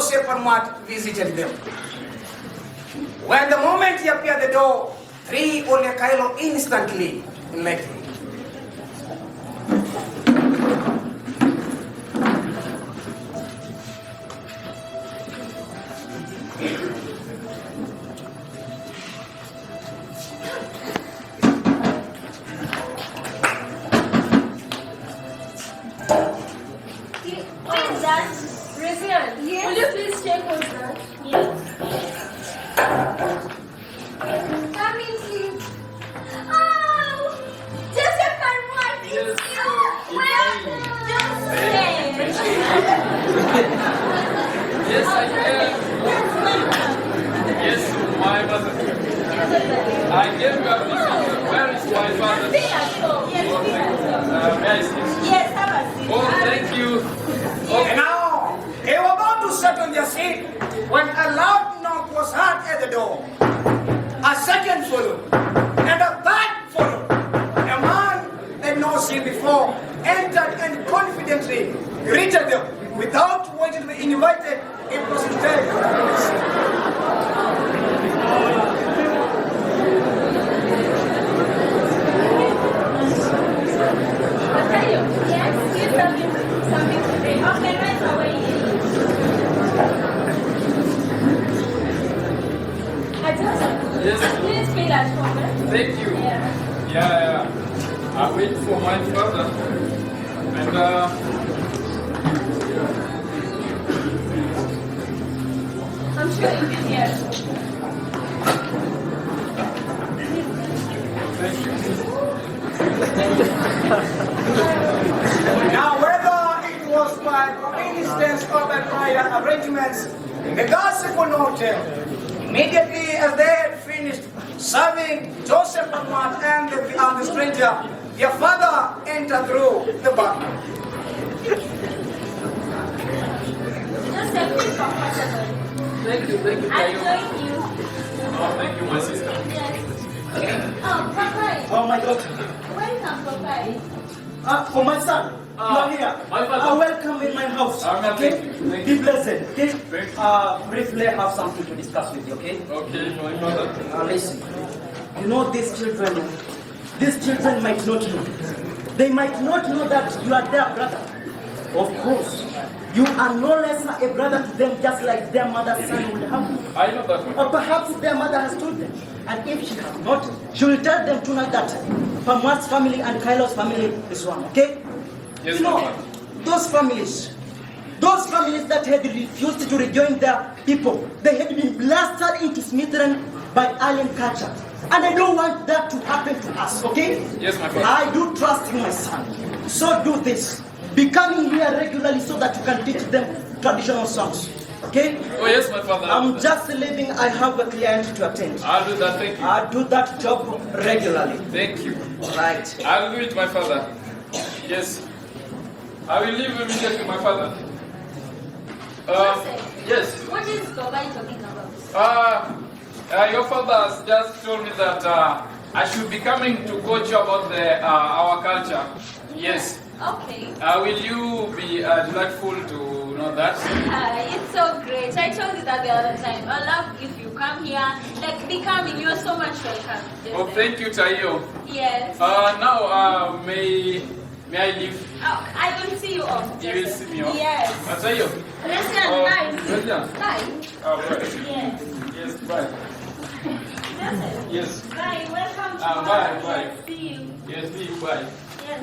Joseph and Matt visited them. When the moment he appeared at the door, three only Kylo instantly left him. Yes. Will you please check what's that? Yes. Come in, please. Oh, Joseph and Mark, it's you. Welcome. Yes, I am. Yes, my mother. I gave you a visit. Where is my father? May I sit? Yes, have a seat. Oh, thank you. And now, they were about to sit on their seat when a loud knock was heard at the door. A second followed, and a third followed. A man they had not seen before entered and confidently greeted them without waiting to be invited. It was instead. Yes, here's something to drink. Okay, right away. Yes. Please feel at home. Thank you. Yeah. I wait for my father. And I'm sure you can hear. thank you. Now, whether it was by coincidence or by prior arrangements, the gossip will not tell. Immediately as they had finished serving Joseph and Matt and the stranger, their father entered through the back. Joseph, please comfortable. Thank you. I join you. Oh, thank you, my sister. Yes. Oh, Papa. Oh, my daughter. Welcome, Papa. For my son. You are here. My father. Welcome in my house. Okay. Thank you. Be blessed. Okay. Thank you. Briefly, I have something to discuss with you. Okay. Okay, my father. Listen. You know these children might not know. They might not know that you are their brother. Of course, you are no less a brother to them, just like their mother's son would have. I know that. Or perhaps their mother has told them. And if she has not, she will tell them tonight that Pamat's family and Kylo's family is one, okay? Yes, you know, my father. those families that had refused to rejoin their people, they had been blasted into smithereens by alien culture. And I don't want that to happen to us, okay? Yes, my father. I do trust you, my son. So do this. Be coming here regularly so that you can teach them traditional songs. Okay? Oh, yes, my father. I'm just leaving. I have a client to attend. I'll do that, thank you. I do that job regularly. Thank you. Right. I'll do it, my father. Yes. I will leave immediately, my father. Joseph. Yes. What is Papa talking about? Your father has just told me that I should be coming to coach you about our culture. Yes. Okay. Will you be delightful to know that? It's so great. I told you that the other time. I love if you come here. Like, be coming. You're so much welcome. Oh, thank you, Tayo. Yes. Now, may I leave? Oh, I will see you off. You will see me off? Yes. Tayo. Listen, bye. Bye. Right. Yes. Yes, bye. Joseph. Yes. Bye. Welcome to Bye. us. Bye. See you. Yes, see you, bye. Yes.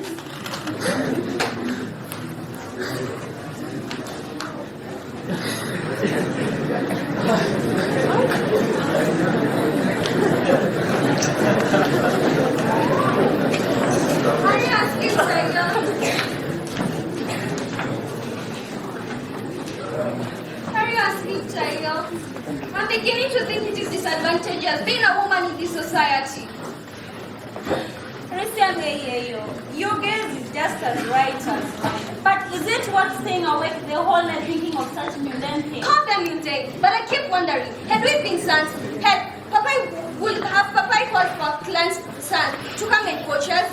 Are you asking, Tiger? Are you asking, Tiger? I'm beginning to think it is disadvantageous being a woman in this society. Your gaze is just as right as mine. But is it worth staying awake the whole night thinking of such mundane things? Call them mundane, but I keep wondering, had we been sons, would Papa called for Clan's son to come and coach us?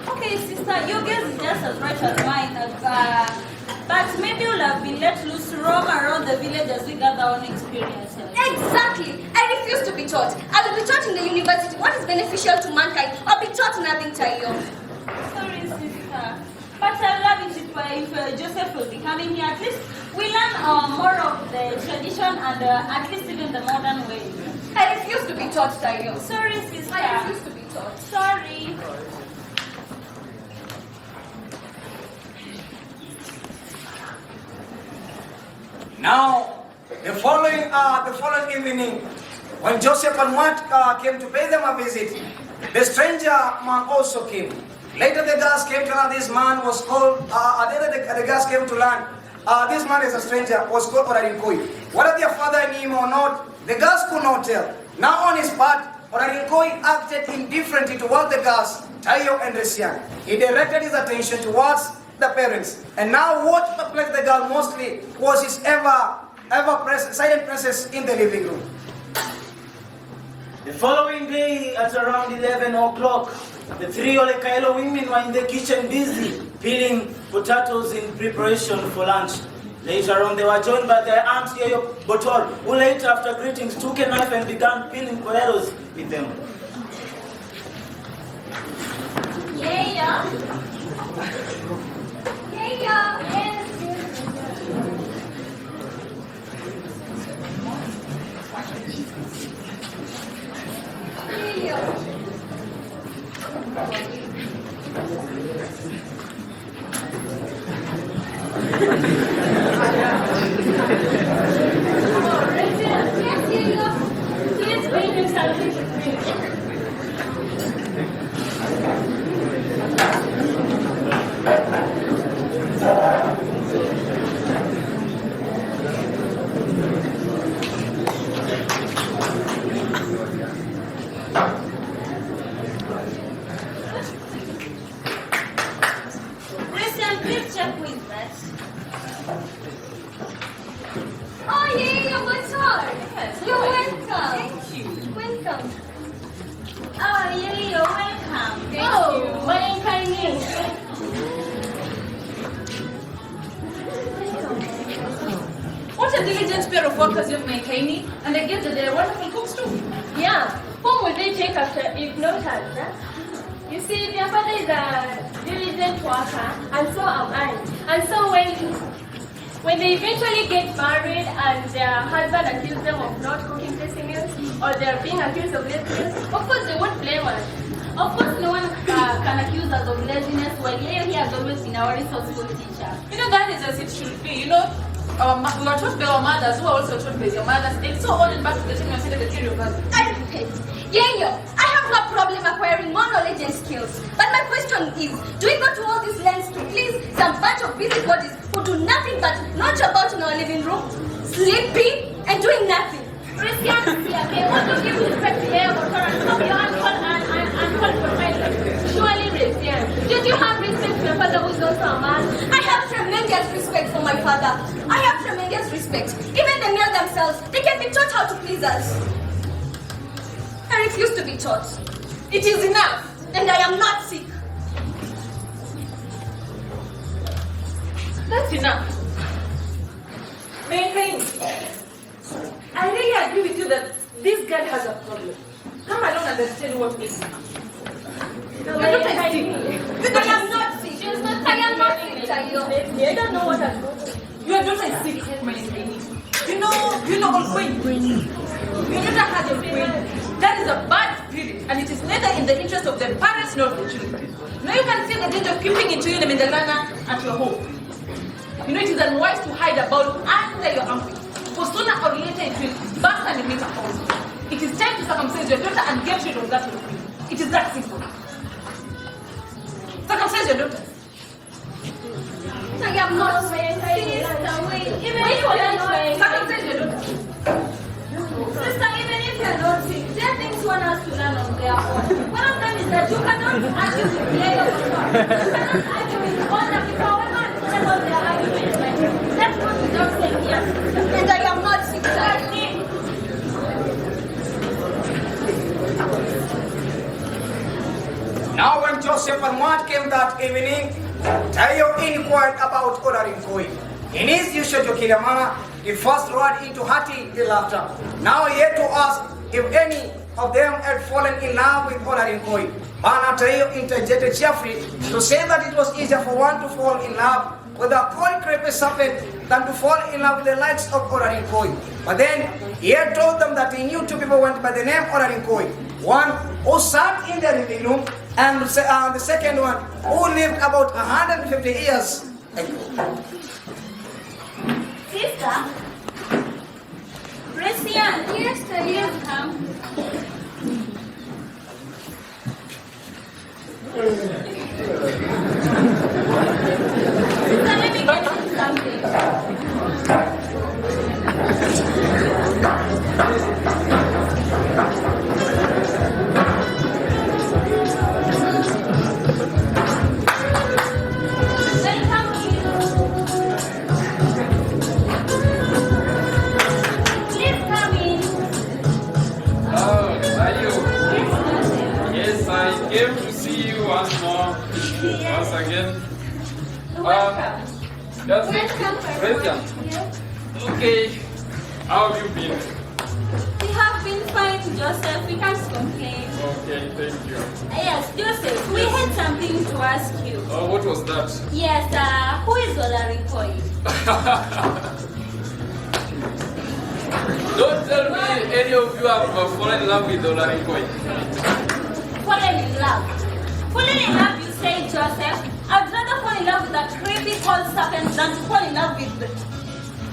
Okay, sister, your gaze is just as right as mine. But But maybe you'll have been let loose to roam around the village as we gather on experiences. Exactly. I refuse to be taught. I will be taught in the university what is beneficial to mankind, or be taught nothing, Tayo. Sorry, sister. But I love it if Joseph will be coming here. At least we learn more of the tradition and at least even the modern way. I refuse to be taught, Tayo. Sorry, sister. I refuse to be taught. Sorry. Now, the following evening, when Joseph and Matt came to pay them a visit, the stranger man also came. Later the girls came to learn this man was called, later the girls came to learn, this man is a stranger, was called Orarinkoi. Whether their father knew him or not, the girls could not tell. Now on his part, Orarinkoi acted indifferently towards the girls, Tayo and Resian. He directed his attention towards the parents. And now what perplexed the girl mostly was his silent presence in the living room. The following day, at around 11 o'clock, the three Olekailo women were in the kitchen busy peeling potatoes in preparation for lunch. Later on, they were joined by their aunt Yoyo Botol, who later, after greetings, took a knife and began peeling potatoes with them. Yeah. Yes. Please bring himself. Christian, please check with that. Oh, yeah, what's up? You're welcome. Thank you. Welcome. Oh, yeah, you're welcome. Thank Oh, you. What a diligent pair of workers you've made, Kaini. And I guess that they're wonderful cooks too. Yeah, whom will they take after if not us? Huh? You see, their father is a diligent worker, and so am I. And so when they eventually get married and their husband accuses them of not cooking tasty meals, or they're being accused of laziness, of course they won't blame us. Of course, no one can accuse us of laziness when he has always been our resourceful teacher. You know, that is as it should be. You know, we were taught by our mothers, who are also taught by your mothers. It's so on and back to the time you said the three of us. I repeat, Yenyo, I have no problem acquiring more knowledge and skills. But my question is, do we go to all these lengths to please some bunch of busybodies who do nothing but notch about in our living room, sleeping and doing nothing? Christians, okay, what do you respect to their authority of your uncalled profession? Surely, Christian, did you have respect for your father who is also a man? I have tremendous respect for my father. I have tremendous respect. Even the male themselves, they can be taught how to please us. I refuse to be taught. It is enough, and I am not sick. That's enough. Kaini, I really agree with you that this girl has a problem. Come along and understand what it is. No, Your daughter is I sick. I am not sick. I am not sick, Tayo. I don't know what I'm doing. Your daughter is sick, my Kaini. You know all queen. Your daughter has a queen. That is a bad spirit, and it is neither in the interest of the parents nor the children. Now you can see the danger of keeping it to you in the lana at your home. You know it is unwise to hide about under your armpit. For sooner or later it will burst and make a hole. It is time to circumcise your daughter and get rid of that queen. It is that simple. Circumcise your daughter. I am not sick. Even if you're not sick, Circumcise your daughter. sister, even if you're not sick, there are things one has to learn on their own. One of them is that you cannot argue with players of God. You cannot argue with other people, however about their arguments. Like, that's what we don't say here. And I am not sick, That's Tayo. it. Now when Joseph and Matt came that evening, Tayo inquired about Orarinkoi. In his usual jocular manner, he first roared into hearty laughter. Now he had to ask if any of them had fallen in love with Olarinkoi. Bana Tayo interjected cheerfully to say that it was easier for one to fall in love with a cold creepy serpent than to fall in love with the likes of Olarinkoi. But then he had told them that he knew two people went by the name Olarinkoi. One who sat in the living room, and the second one who lived about 150 years ago. Sister? Christian, Yes, sir. here come. Sister, let me get you something. Welcome you. Please come in. Oh, are you? Yes, Joseph. Yes, I came to see you once more. Once again. Welcome. That's Welcome, President. Yes. Okay. How have you been? We have been fine, Joseph. We can't complain. Okay, thank you. Yes, Joseph, we had something to ask you. Oh, what was that? Yes, who is Olarinkoi? Don't tell me any of you have fallen in love with Olarinkoi. Fallen in love. Fallen in love, you say, Joseph? I'd rather fall in love with a creepy cold serpent than to fall in love with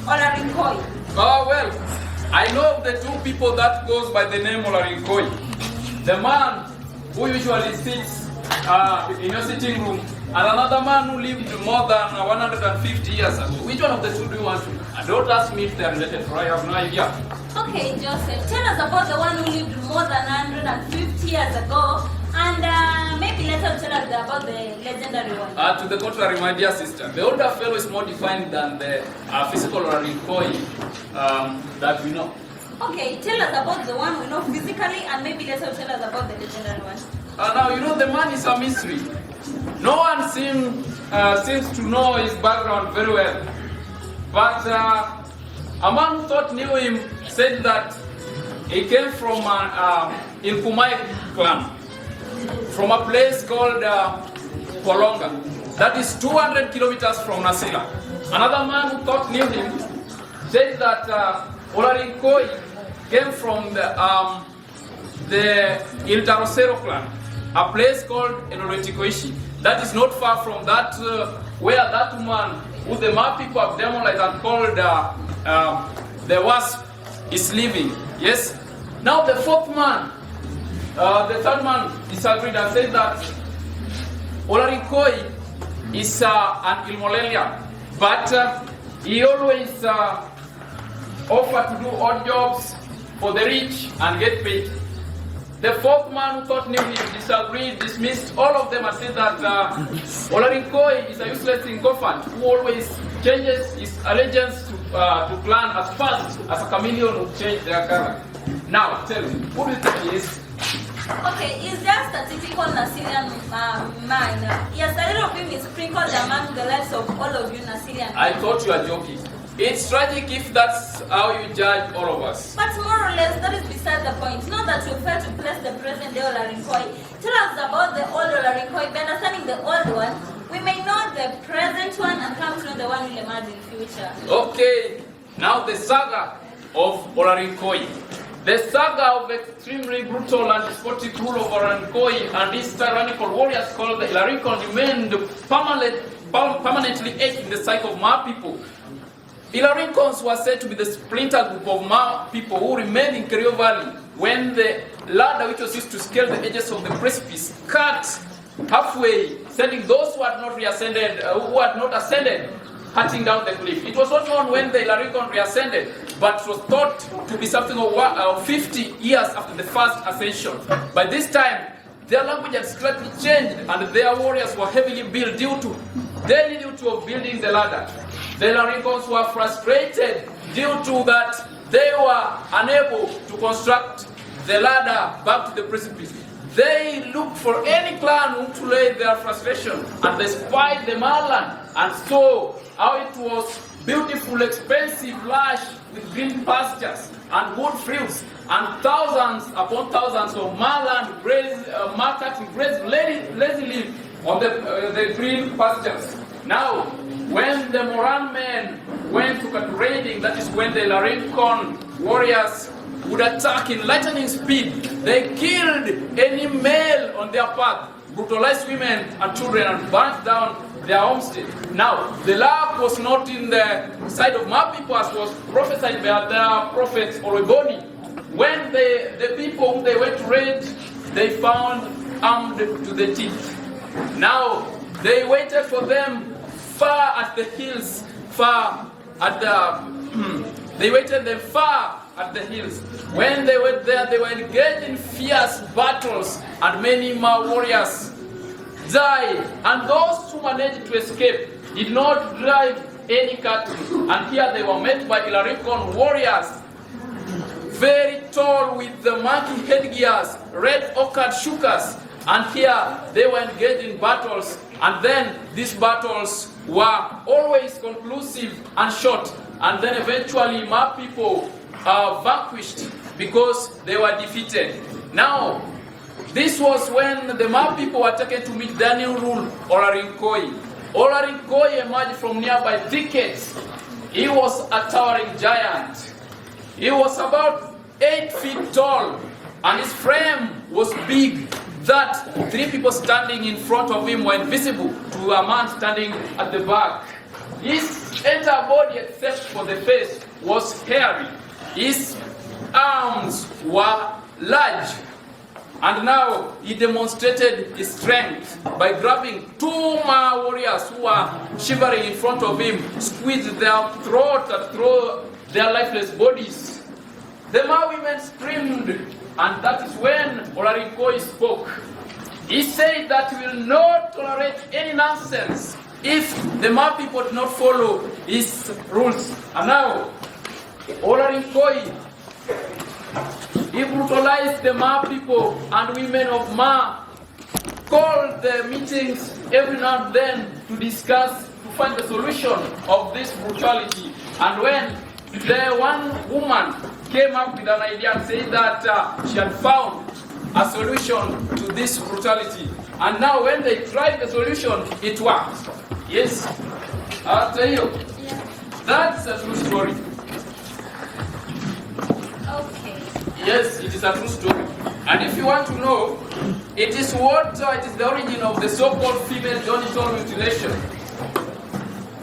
Olarinkoi. Oh, well, I know of the two people that goes by the name Olarinkoi. The man who usually sits in your sitting room, and another man who lived more than 150 years ago. Which one of the two do you want to? And don't ask me if they are related, for I have no idea. Okay, Joseph, tell us about the one who lived more than 150 years ago, and maybe later tell us about the legendary one. To the contrary, my dear sister, the older fellow is more defined than the physical Olarinkoi that we know. Okay, tell us about the one we know physically, and maybe later tell us about the legendary one. Now, you know, the man is a mystery. No one seems to know his background very well. But a man who thought knew him said that he came from Ilkumai clan, from a place called Polonga. That is 200 kilometers from Nasila. Another man who thought knew him said that Olarinkoi came from the Iltarosero clan, a place called Enolotikoishi. That is not far from that where that woman, who the Ma people have demonized and called the Wasp, is living. Yes? Now the fourth man, the third man disagreed and said that Olarinkoi is an Ilmolelian, but he always offered to do odd jobs for the rich and get paid. The fourth man who thought knew him disagreed, dismissed all of them and said that Olarinkoi is a useless sycophant who always changes his allegiance to clan as fast as a chameleon would change their color. Now, tell me, who do you think he is? Okay, he's just a typical Nasilian man. Yes, a little of him is sprinkled among the lives of all of you Nasilian. I thought you were joking. It's tragic if that's how you judge all of us. But more or less, that is beside the point. Not that you fail to place the present day Olarinkoi. Tell us about the old Olarinkoi. By understanding the old one, we may know the present one and come to know the one we'll emerge in future. Okay, now the saga of Olarinkoi. The saga of extremely brutal and despotic rule of Olarinkoi and these tyrannical warriors called the Ilarinkon remained permanently etched in the psyche of Ma people. Ilarinkons were said to be the splinter group of Ma people who remained in Kerio Valley when the ladder which was used to scale the edges of the precipice cut halfway, sending those who had not ascended, cutting down the cliff. It was not known when the Ilarinkon reascended, but it was thought to be something of 50 years after the first ascension. By this time, their language had slightly changed, and their warriors were heavily built due to building the ladder. The Ilarinkons were frustrated due to that they were unable to construct the ladder back to the precipice. They looked for any clan whom to lay their frustration, and they spied the Marland and saw how it was beautiful, expensive, lush, with green pastures and good fruits, and thousands upon thousands of marland cattle grazed lazily on the green pastures. Now, when the Moran men went to cut raiding, that is when the Larincon warriors would attack in lightning speed, they killed any male on their path, brutalized women and children, and burnt down their homestead. Now, the luck was not in the side of my people, as was prophesied by the prophet Oreboni. When the people whom they went to raid, they found armed to the teeth. Now, they waited for them far at the hills, they waited them far at the hills. When they were there, they were engaged in fierce battles, and many warriors died. And those who managed to escape did not drive any cattle. And here they were met by Ilarincon warriors, very tall, with the monkey headgears, red ochred shukers. And here they were engaged in battles. And then these battles were always conclusive and short. And then eventually my people are vanquished because they were defeated. Now, this was when the Ma people were taken to meet Daniel rule Olarinkoi. Olarinkoi emerged from nearby thickets. He was a towering giant. He was about 8 feet tall, and his frame was big, that 3 people standing in front of him were invisible to a man standing at the back. His entire body, except for the face, was hairy. His arms were large. And now he demonstrated his strength by grabbing 2 Ma warriors who were shivering in front of him, squeezed their throat and throw their lifeless bodies. The Ma women screamed, and that is when Olarinkoi spoke. He said that he will not tolerate any nonsense if the Ma people do not follow his rules. And now, Olarinkoi, he brutalized the Ma people and women of Ma, called the meetings every now and then to discuss, to find the solution of this brutality. And when the one woman came up with an idea and said that she had found a solution to this brutality. And now when they tried the solution, it worked. Yes, I'll tell you. Yeah. That's a true story. Okay. Yes, it is a true story. And if you want to know, it is the origin of the so-called female genital mutilation.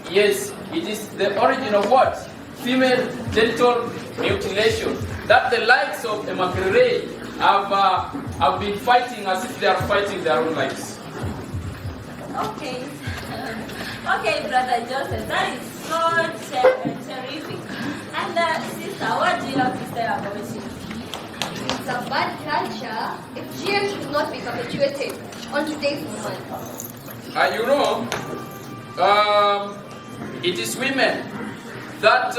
Yes, it is the origin of what? Female genital mutilation. That the likes of Emma Gray have been fighting as if they are fighting their own lives. Okay. Okay, Brother Joseph, that is so terrific. And sister, what do you have to say about it? It's a bad culture if cheer should not be perpetuated on today's woman. It is women that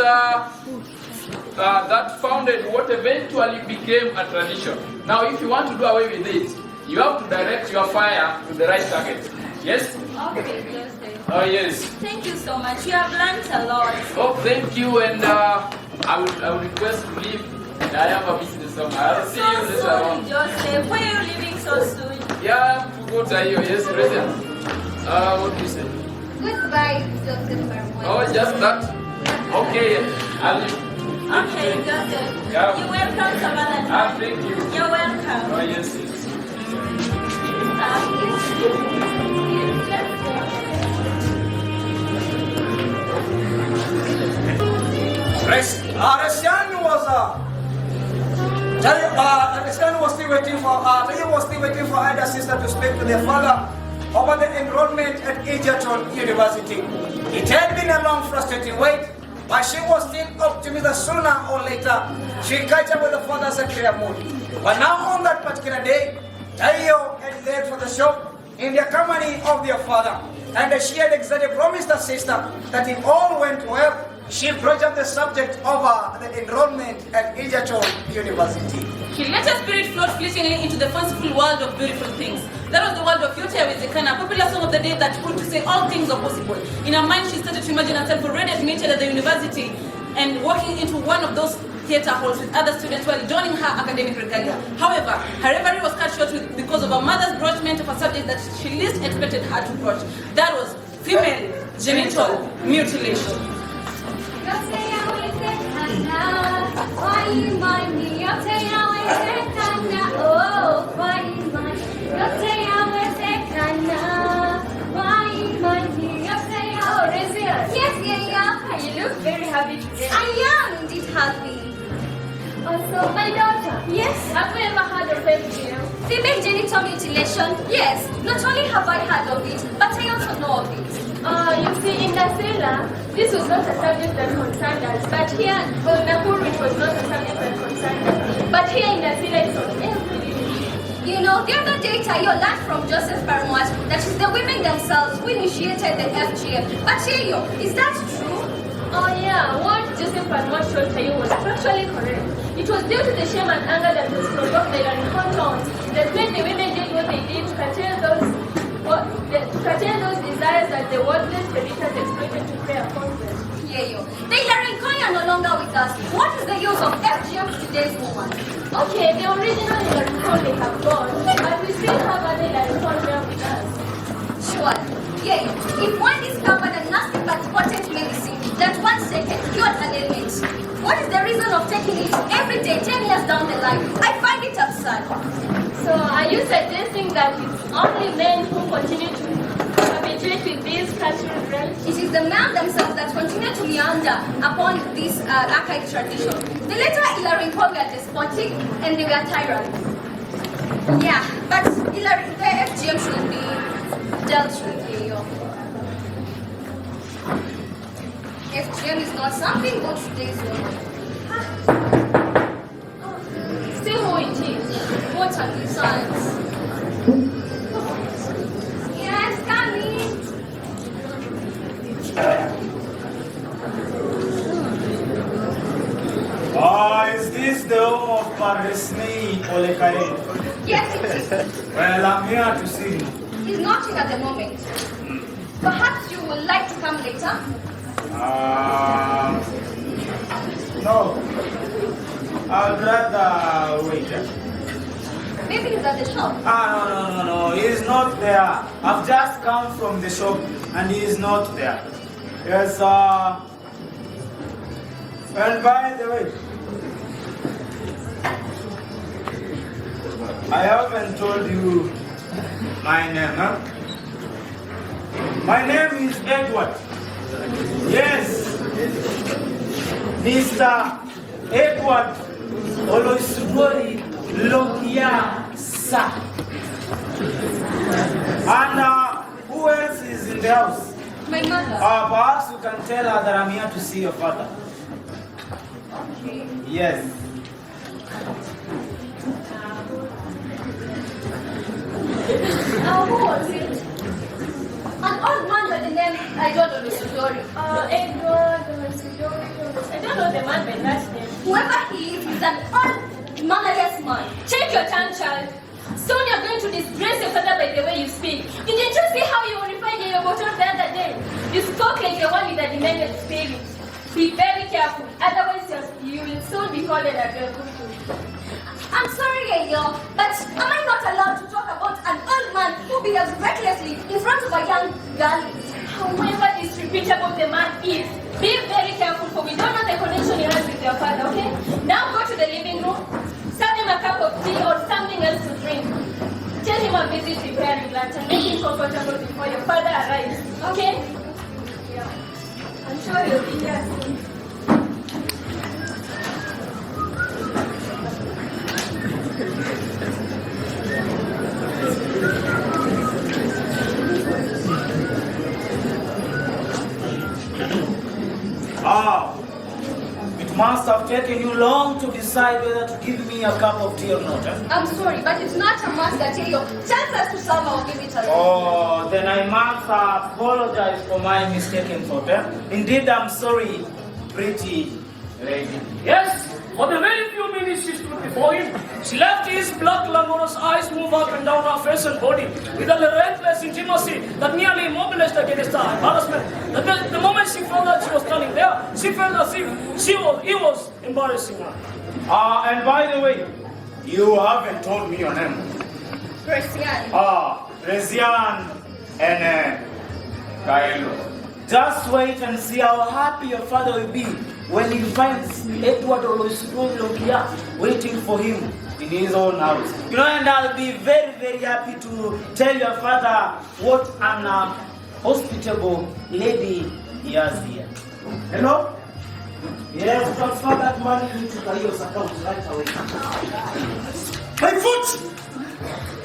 founded what eventually became a tradition. Now, if you want to do away with it, you have to direct your fire to the right target. Yes? Okay, Joseph. Oh, yes. Thank you so much. You have learned a lot. Oh, thank you, and I would request to leave. I have a business somewhere. I'll see you later on. Joseph. Why are you leaving so soon? Yeah, to go to you. Yes, President. What do you say? Goodbye, Joseph Marmon. Oh, just that? Okay, I'll leave. Okay, Joseph. Yeah. You're welcome, Savannah. Thank you. You're welcome. Oh, yes, yes. Restian was still waiting for either sister to speak to their father about the enrollment at Egerton University. It had been a long, frustrating wait, but she was still optimistic that sooner or later she'd catch up with the father's clear mood. But now on that particular day, Tayo had left for the shop in the company of their father, and she had exactly promised her sister that if all went well, she broached up the subject of the enrollment at Egerton University. He let her spirit float fleetingly into the fanciful world of beautiful things. That was the world of Yote Wezekana, a popular song of the day that proved to say all things are possible. In her mind, she started to imagine herself already admitted at the university and walking into one of those theatre halls with other students while donning her academic regalia. However, her reverie was cut short because of her mother's broachment of a subject that she least expected her to broach. That was female genital mutilation. Yes, yeah. You look very happy today. I am indeed happy. Also, my daughter. Yes. Have you ever heard of FGM? Female genital mutilation? Yes. Not only have I heard of it, but I also know of it. You see, in Nasela, this was not a subject that concerned us. But here, well, Nakuru, it was not a subject that concerned us. But here in Nasela, it's on every day. You know, the other day Tayo learned from Joseph Parmouat that it's the women themselves who initiated the FGM. But Tayo, is that true? Oh yeah, what Joseph Parmouat showed Tayo was factually correct. It was due to the shame and anger that was provoked by the encounters that when the women did what they did to curtail those desires that the worthless predators exploited to prey upon them. Yayo, the Ilarinkoy are no longer with us. What is the use of FGM to today's woman? Okay, the original Ilarinkoy they have gone, but we still have other Ilarinkoy here with us. Sure. Yayo, if one discovered a nasty but potent medicine that 1 second cured an ailment, what is the reason of taking it every day 10 years down the line? I find it absurd. So are you suggesting that it's only men who continue to habituate with these cultural trends? It is the men themselves that continue to meander upon this archaic tradition. The later Ilarinkoy were despotic and they were tyrants. Yeah, but the FGM should be dealt with. FGM is not something good today's woman. Say who it is. What are the signs? Yes, coming. Is this the home of Parisni Olekare? Yes, it is. Well, I'm here to see you. He's not here at the moment. Perhaps you would like to come later? No. I'd rather wait. Maybe he's at the shop. No. He's not there. I've just come from the shop and he's not there. Yes, and by the way, I haven't told you my name, huh? My name is Edward. Yes, Mr. Edward Oloisugori Lokia Sa. And who else is in the house? My mother. Perhaps you can tell her that I'm here to see your father. Okay. Yes. Who was it? An old man by the name Edward Oloisugori. Edward Oloisugori. I don't know the man by that name. Whoever he is an old mannerless man. Check your tongue, child. Soon you're going to disgrace your father by the way you speak. Didn't you see how you refined your bottle the other day? You spoke like you're one with a demented spirit. Be very careful, otherwise you will soon be called a Gagutu. I'm sorry, Yayo, but am I not allowed to talk about an old man who behaves recklessly in front of a young girl? However disreputable the man is, be very careful, for we don't know the connection he has with your father, okay? Now go to the living room, serve him a cup of tea or something else to drink. Tell him I'm busy preparing lunch and make him comfortable before your father arrives, okay? Yeah. I'm sure he'll be here soon. It must have taken you long to decide whether to give me a cup of tea or not. I'm sorry, but it's not a must that Yayo tells us to serve our visitors. Oh, then I must apologize for my mistaken thought. Indeed, I'm sorry, pretty lady. Yes, For the very few minutes she stood before him, she left his black glamorous eyes move up and down her face and body with a relentless intimacy that nearly immobilized against her embarrassment. The moment she felt that she was standing there, she felt as if he was embarrassing her. And by the way, you haven't told me your name. Gracian. Rezian and Kaelo. Just wait and see how happy your father will be when he finds Edward Olosudoria waiting for him in his own house. You know, and I'll be very, very happy to tell your father what an hospitable lady he has here. Hello? Yes, transfer that money into Kaio's account right away. My foot!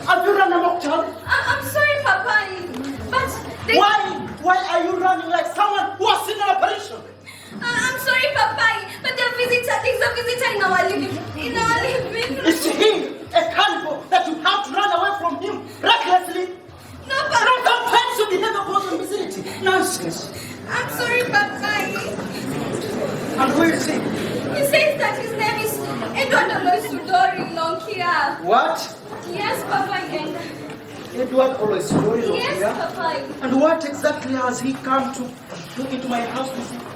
Have you run amok, child? I'm sorry, Papa, but they... Why are you running like someone who has seen an apparition? I'm sorry, Papa, but there's a visitor in our living room. Is he a cannibal that you have to run away from him recklessly? No, Papa. No, sometimes you behave upon the vicinity. Nonsense. I'm sorry, Papa. And who is he? He says that his name is Edward Oloisudori Lonkia. What? Yes, Papa, again. Edward Oloisudori Lonkia? Yes, Papa. And what exactly has he come to do into my house this evening?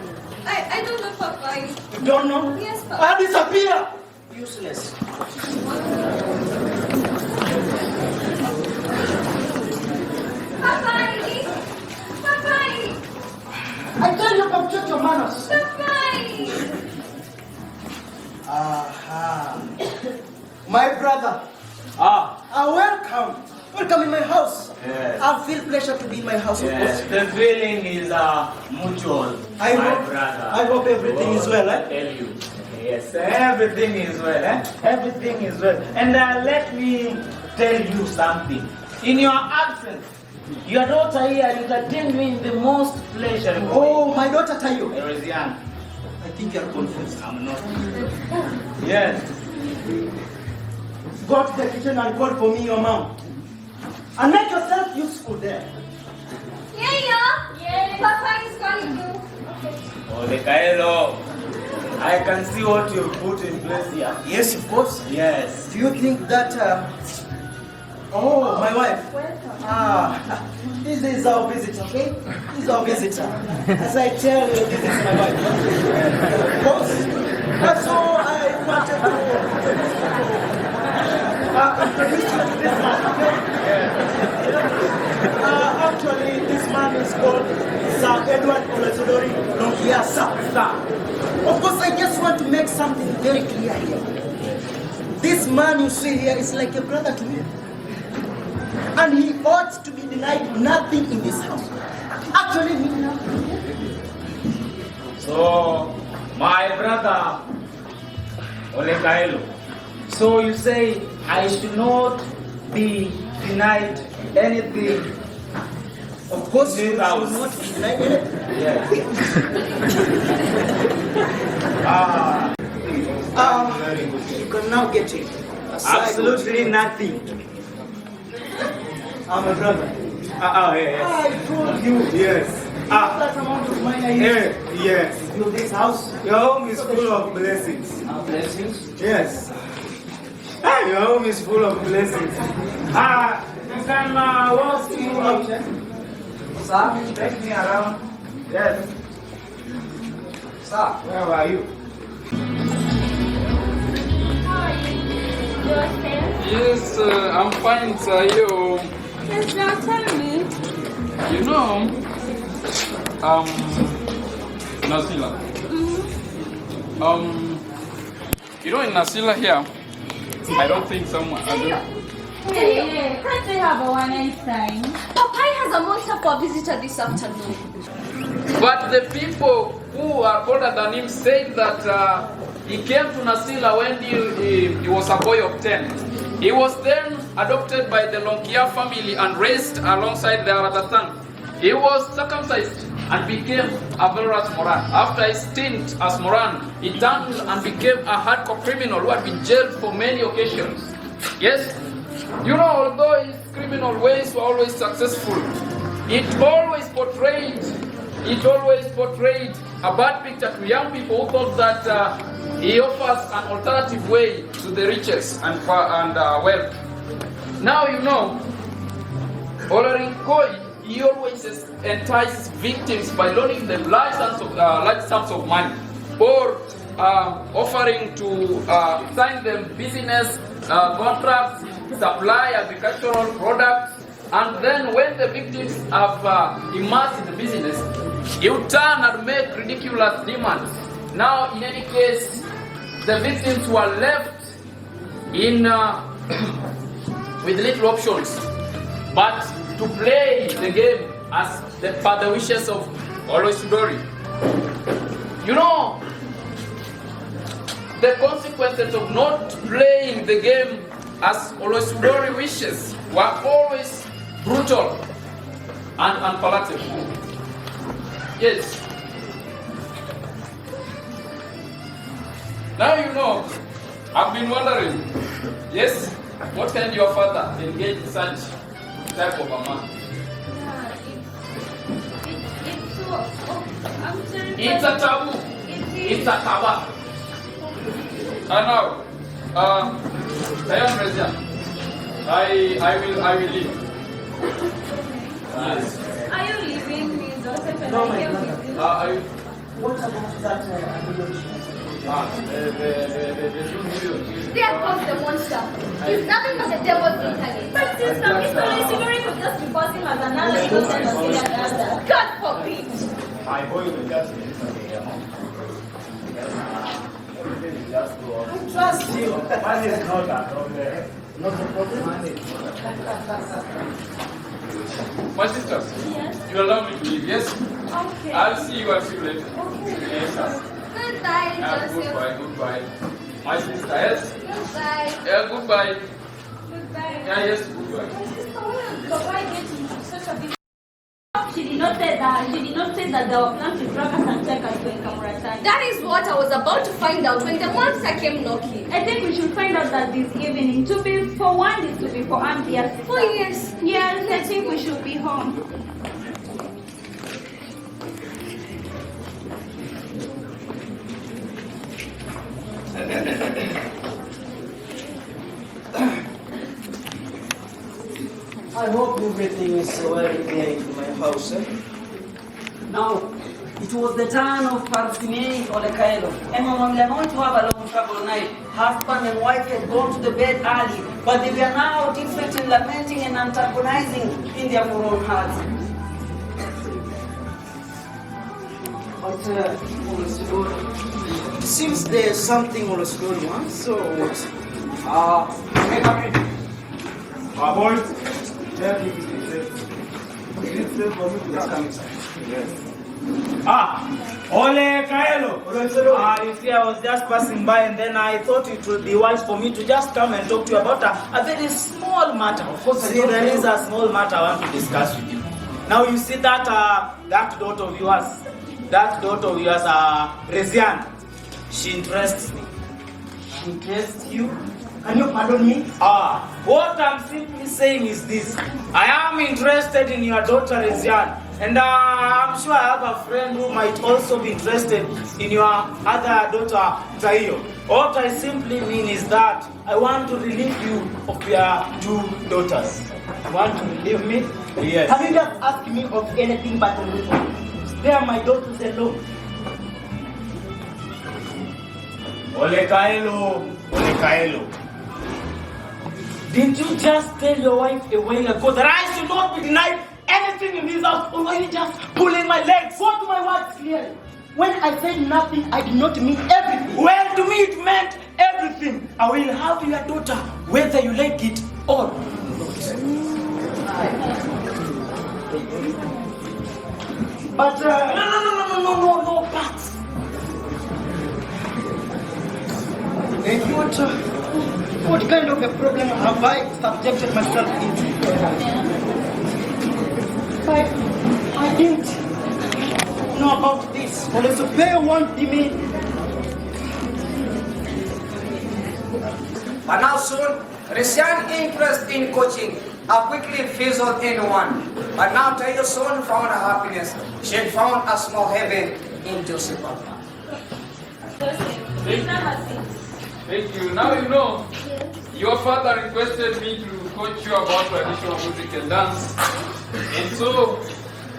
I don't know, Papa. You don't know? Yes, Papa. I'll disappear! Useless. Papa! I tell you, come check your manners. Papa! Aha. My brother. Welcome. Welcome in my house. Yes. I feel pleasure to be in my house, of Yes, course. the feeling is mutual, I brother. hope everything is well, I tell you. Yes, everything is well, Everything is well. And let me tell you something. In your absence, your daughter here entertained me in the most pleasurable way. Oh, my daughter Tayo. Erozian, I think you're confused. I'm not. Yes. Go to the kitchen and call for me your mom. And make yourself useful there. Yeah. Papa is calling you. Oh, the Kaelo. I can see what you put in place here. Yes, of course. Yes. Do you think that... Oh, my wife. Welcome. This is our visitor, okay? This is our visitor. As I tell you, this is my wife. Of course. That's all I wanted to introduce you to this man, okay? Actually, this man is called Sir Edward Oloisudori Lonkia, sir. Of course, I just want to make something very clear here. This man you see here is like a brother to me. And he ought to be denied nothing in this house. Actually, me nothing. So, my brother, Ole Kaelo, so you say I should not be denied anything? Of course, you This should house. not be denied anything. Yes. You can now get it. Absolutely nothing. I'm a brother. Yes. I told you. Yes. That amount of money I used Yes. to build this house. Your home is full of blessings. Blessings. Yes. Your home is full of blessings. You can walk you out. Sir, take me around. Yes. Sir, where are you? How are you? You okay? Yes, I'm fine, sir. You Yes, now tell me. know, Nasila. You know, in Nasila here, I don't think someone. Hey, can't we have a one-night time? Papa has a monster for a visitor this afternoon. But the people who are older than him said that he came to Nasila when he was a boy of 10. He was then adopted by the Lonkia family and raised alongside their other son. He was circumcised and became a Veteran Moran. After his stint as Moran, he turned and became a hardcore criminal who had been jailed for many occasions. Yes, you know, although his criminal ways were always successful, it always portrayed a bad picture to young people who thought that he offers an alternative way to the riches and wealth. Now you know, Olorinkoi, he always entices victims by loaning them large sums of money, or offering to sign them business contracts, supply agricultural products, and then when the victims have immersed in the business, he would turn and make ridiculous demands. Now, in any case, the victims were left in with little options but to play the game as per the wishes of Oloisudori. You know, the consequences of not playing the game as Oloisudori wishes were always brutal and unpalatable. Yes. Now you know, I've been wondering, yes, what can your father engage in such type of a man? It's a taboo. It's a taboo. And now, I am President. I will leave. Yes. Are you leaving me, Joseph? And No, I my came brother. with you? What about that There goes the monster. He's nothing but the devil's incarnate. But sister, Mr. Oloisudori could just be passing as another innocent or serious elder. God forbid. My boy will just be just go on. I trust you. Money is not a problem. Not a problem. Money is not a problem. My sisters, Yes. you allow me to leave, yes? Okay. I'll see you at you later. Okay. Yes, sir. Goodbye, Yeah, Joseph. goodbye, goodbye. My sister, yes? Goodbye. Yeah, goodbye. Goodbye. Yeah, yes, goodbye. My sister, why get into such a big... She did not say that. She did not say that they were planning to drag us and take us to Kamuratani. That is what I was about to find out when the monster came knocking. I think we should find out that this evening, to be for one, is to be for Ambia's sister. Oh, yes. Yes, I think we should be home. I hope everything is well here in my house. Now, it was the turn of Parsimei Olekaelo. Emma Mamla not to have a long trouble night. Husband and wife had gone to the bed early, but they were now different in lamenting and antagonizing in their own hearts. But Olosidori, it seems there's something Olosidori wants, so what? My boy, tell me if it's safe for me to just come inside. Yes. Ole Kaelo. You see, I was just passing by and then I thought it would be wise for me to just come and talk to you about a very small matter. Of course, see, there is a small matter I want to discuss with you. Now, you see that daughter of yours, Rezian, she interests me. She interests you? Can you pardon me? What I'm simply saying is this. I am interested in your daughter Rezian, and I'm sure I have a friend who might also be interested in your other daughter Taio. What I simply mean is that I want to relieve you of your two daughters. You want to relieve me? Yes. Have you just asked me of anything but spare my daughters alone? Ole Kaelo. Didn't you just tell your wife a while ago that I should not be denied anything in this house, or were you just pulling my legs? What do my words clearly? When I said nothing, I did not mean everything. Well, to me it meant everything. I will have your daughter, whether you like it or not. But no, buts. And what kind of a problem have I subjected myself into? I didn't know about this. So they won't be me. But now soon, Rezian's interest in coaching quickly fizzled in one. But now Tayo soon found her happiness. She had found a small heaven in Joseph. Joseph, Please have a seat. Thank you. Now you know, your father requested me to coach you about traditional music and dance. And so,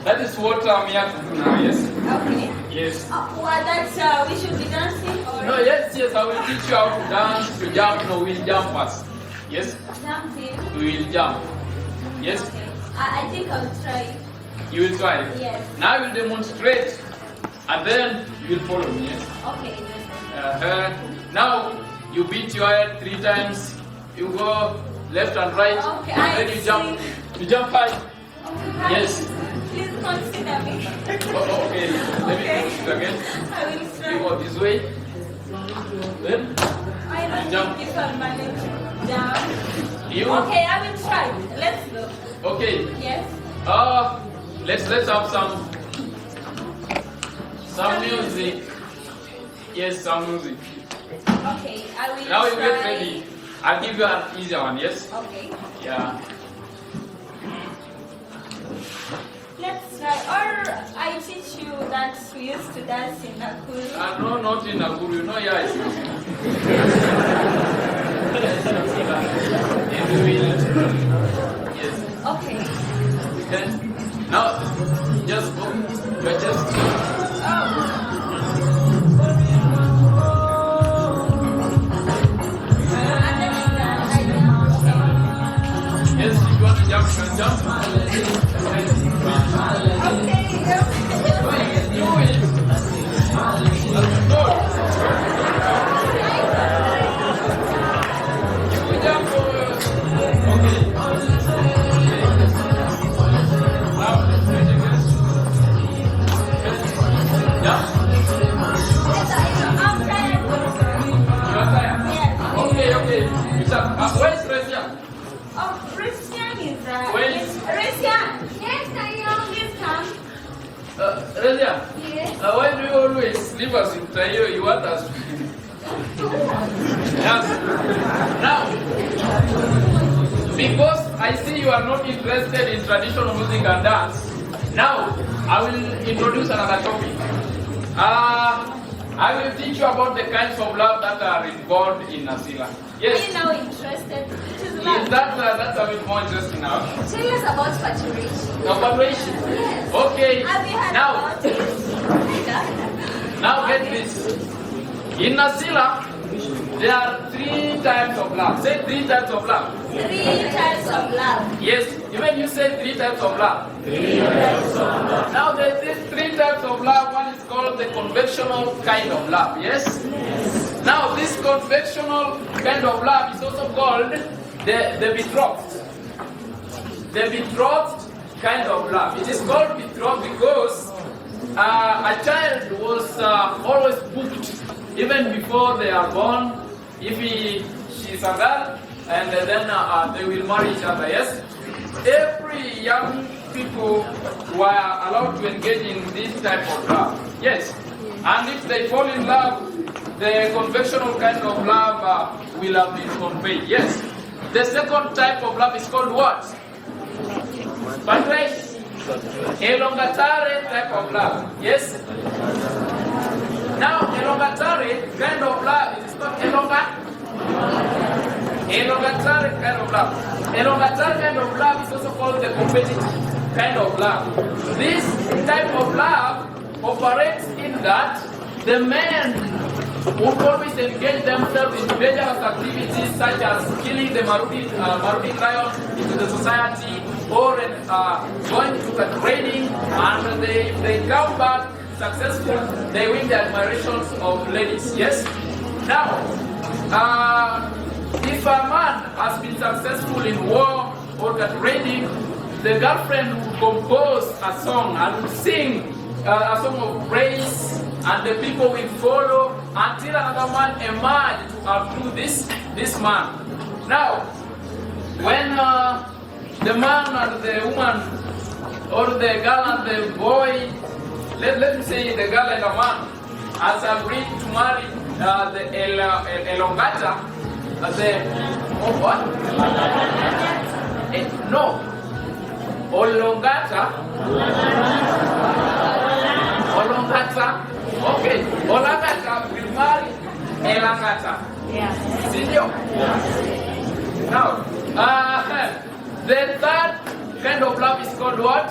that is what I'm here to do now, yes? Okay. Yes. What that we should be dancing or No, yes, I will teach you how to dance, to jump. No, we'll jump first. Yes? jumping? We will jump. Yes? Okay. I think I'll try. You will try. Yes. Now I will demonstrate, and then you will follow me, yes? Okay. Now, you beat your head 3 times. You go left and right, Okay, and I then you jump. see. You jump high. Okay. Yes. Please consider me. Okay, let me Okay. do it again. I will try. You go this way. Then I don't jump. think this one manage. Jump. you. Okay, I will try. Let's go. Okay. Yes. Let's have some music. Yes, some music. Okay, I will Now you try. get ready. I'll give you an easier one. Yes. Okay. Yeah. Let's try. Or I teach you that we used to dance in Nakuru. No, not in Nakuru. You know, yeah. It's and we will. Yes. Okay. Then now, just go. You're just. Yes, if you want to jump, you can jump. Do it. Go. You can jump over. Okay. Now, let's try it again. Jump. You are tired? Okay. Where is Resia? Christian is Where is? Christian. Yes, I am. Please come. Resia? Yes. Why do you always leave us in Tayo? You want us? Yes. Now, because I see you are not interested in traditional music and dance, now I will introduce another topic. I will teach you about the kinds of love that are involved in Nasila. Are Yes. you now interested? It is Is love. that's a bit more interesting now. Tell us about faturation. Evaluation. Yes. Okay. Have you heard Now, about it? now get this. In Nasila, there are 3 types of love. Say 3 types of love. 3 types of love. Yes, even you say 3 types of love. Now there is 3 types of love. One is called the conventional kind of love. Yes? Now this conventional kind of love is also called the betrothed. The betrothed kind of love. It is called betrothed because a child was always booked even before they are born. If she's a girl, and then they will marry each other. Yes, every young people were allowed to engage in this type of love. Yes, and if they fall in love, the conventional kind of love will have been conveyed. Yes, the second type of love is called what? Patrice. Elongatare type of love. Yes. Now, elongatare kind of love is called elongatare kind of love. Elongatare kind of love is also called the competitive kind of love. This type of love operates in that the men would always engage themselves in dangerous activities such as killing the marauding lion into the society, or going to the trading, and if they come back successful, they win the admirations of ladies. Yes? Now, if a man has been successful in war or the trading, the girlfriend will compose a song and will sing a song of praise, and the people will follow until another man emerges to outdo this man. Now, when the man and the woman, or the girl and the boy, let me say the girl and the man, has agreed to marry the elongata, what? No. Olongata. Okay. Olongata will marry Elangata. Yeah. Sindio? Now, the third kind of love is called what?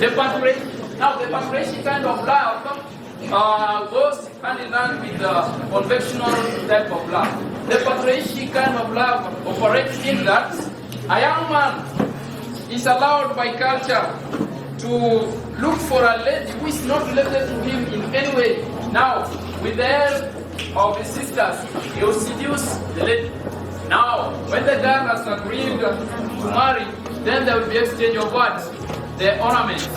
The patriarchy. Now, the patriarchy kind of love goes hand in hand with the conventional type of love. The patriarchy kind of love operates in that a young man is allowed by culture to look for a lady who is not related to him in any way. Now, with the help of his sisters, he will seduce the lady. Now, when the girl has agreed to marry, then there will be exchange of what? The ornaments.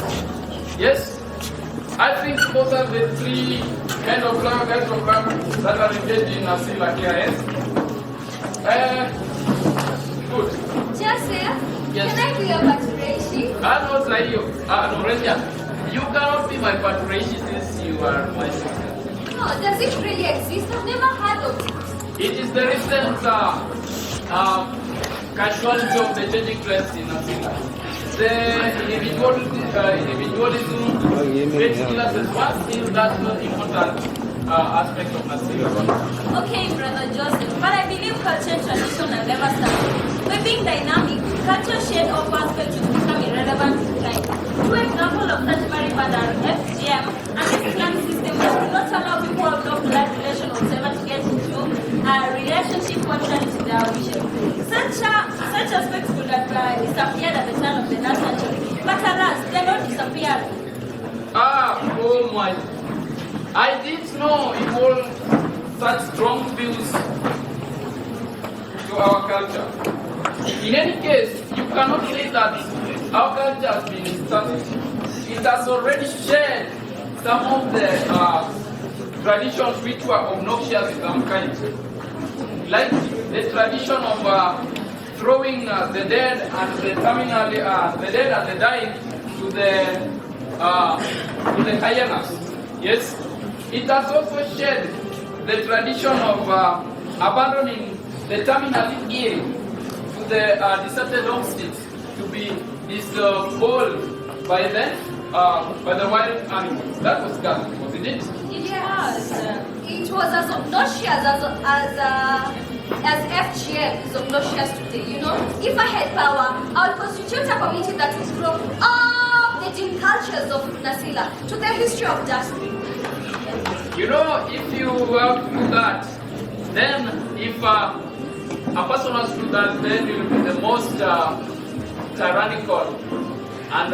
Yes? I think those are the three kinds of love that are engaged in Nasila here, yes? Good. Joseph, Yes. can I be your patriarchy? No, Renia, you cannot be my patriarchy since you are my sister. No, does it really exist? I've never heard of it. It is the recent casualty of the changing trends in Nasila. The individualism basically as one thing that's not important aspect of Nasila. Okay, Brother Joseph, but I believe culture and tradition have never started. By being dynamic, culture shared of aspects to become irrelevant in time. Two examples of such marriage are FGM and the Islamic system which do not allow people of no blood relation whatsoever to get into a relationship contrary to their wishes. Such aspects could have disappeared at the turn of the last century, but alas, they don't disappear. Oh my. I didn't know it was such strong views to our culture. In any case, you cannot say that our culture has been started. It has already shared some of the traditions which were obnoxious in some kind. Like the tradition of throwing the dead and the terminally, the dead and the dying to the hyenas. Yes, it has also shared the tradition of abandoning the terminally ill to the deserted homesteads to be disposed by the wild animals. That was God, wasn't it? Yes. It was as obnoxious as FGM is obnoxious today. You know, if I had power, I would constitute a committee that would grow all the gene cultures of Nasila to the history of dustbin. You know, if you have to do that, then if a person has to do that, then you will be the most tyrannical and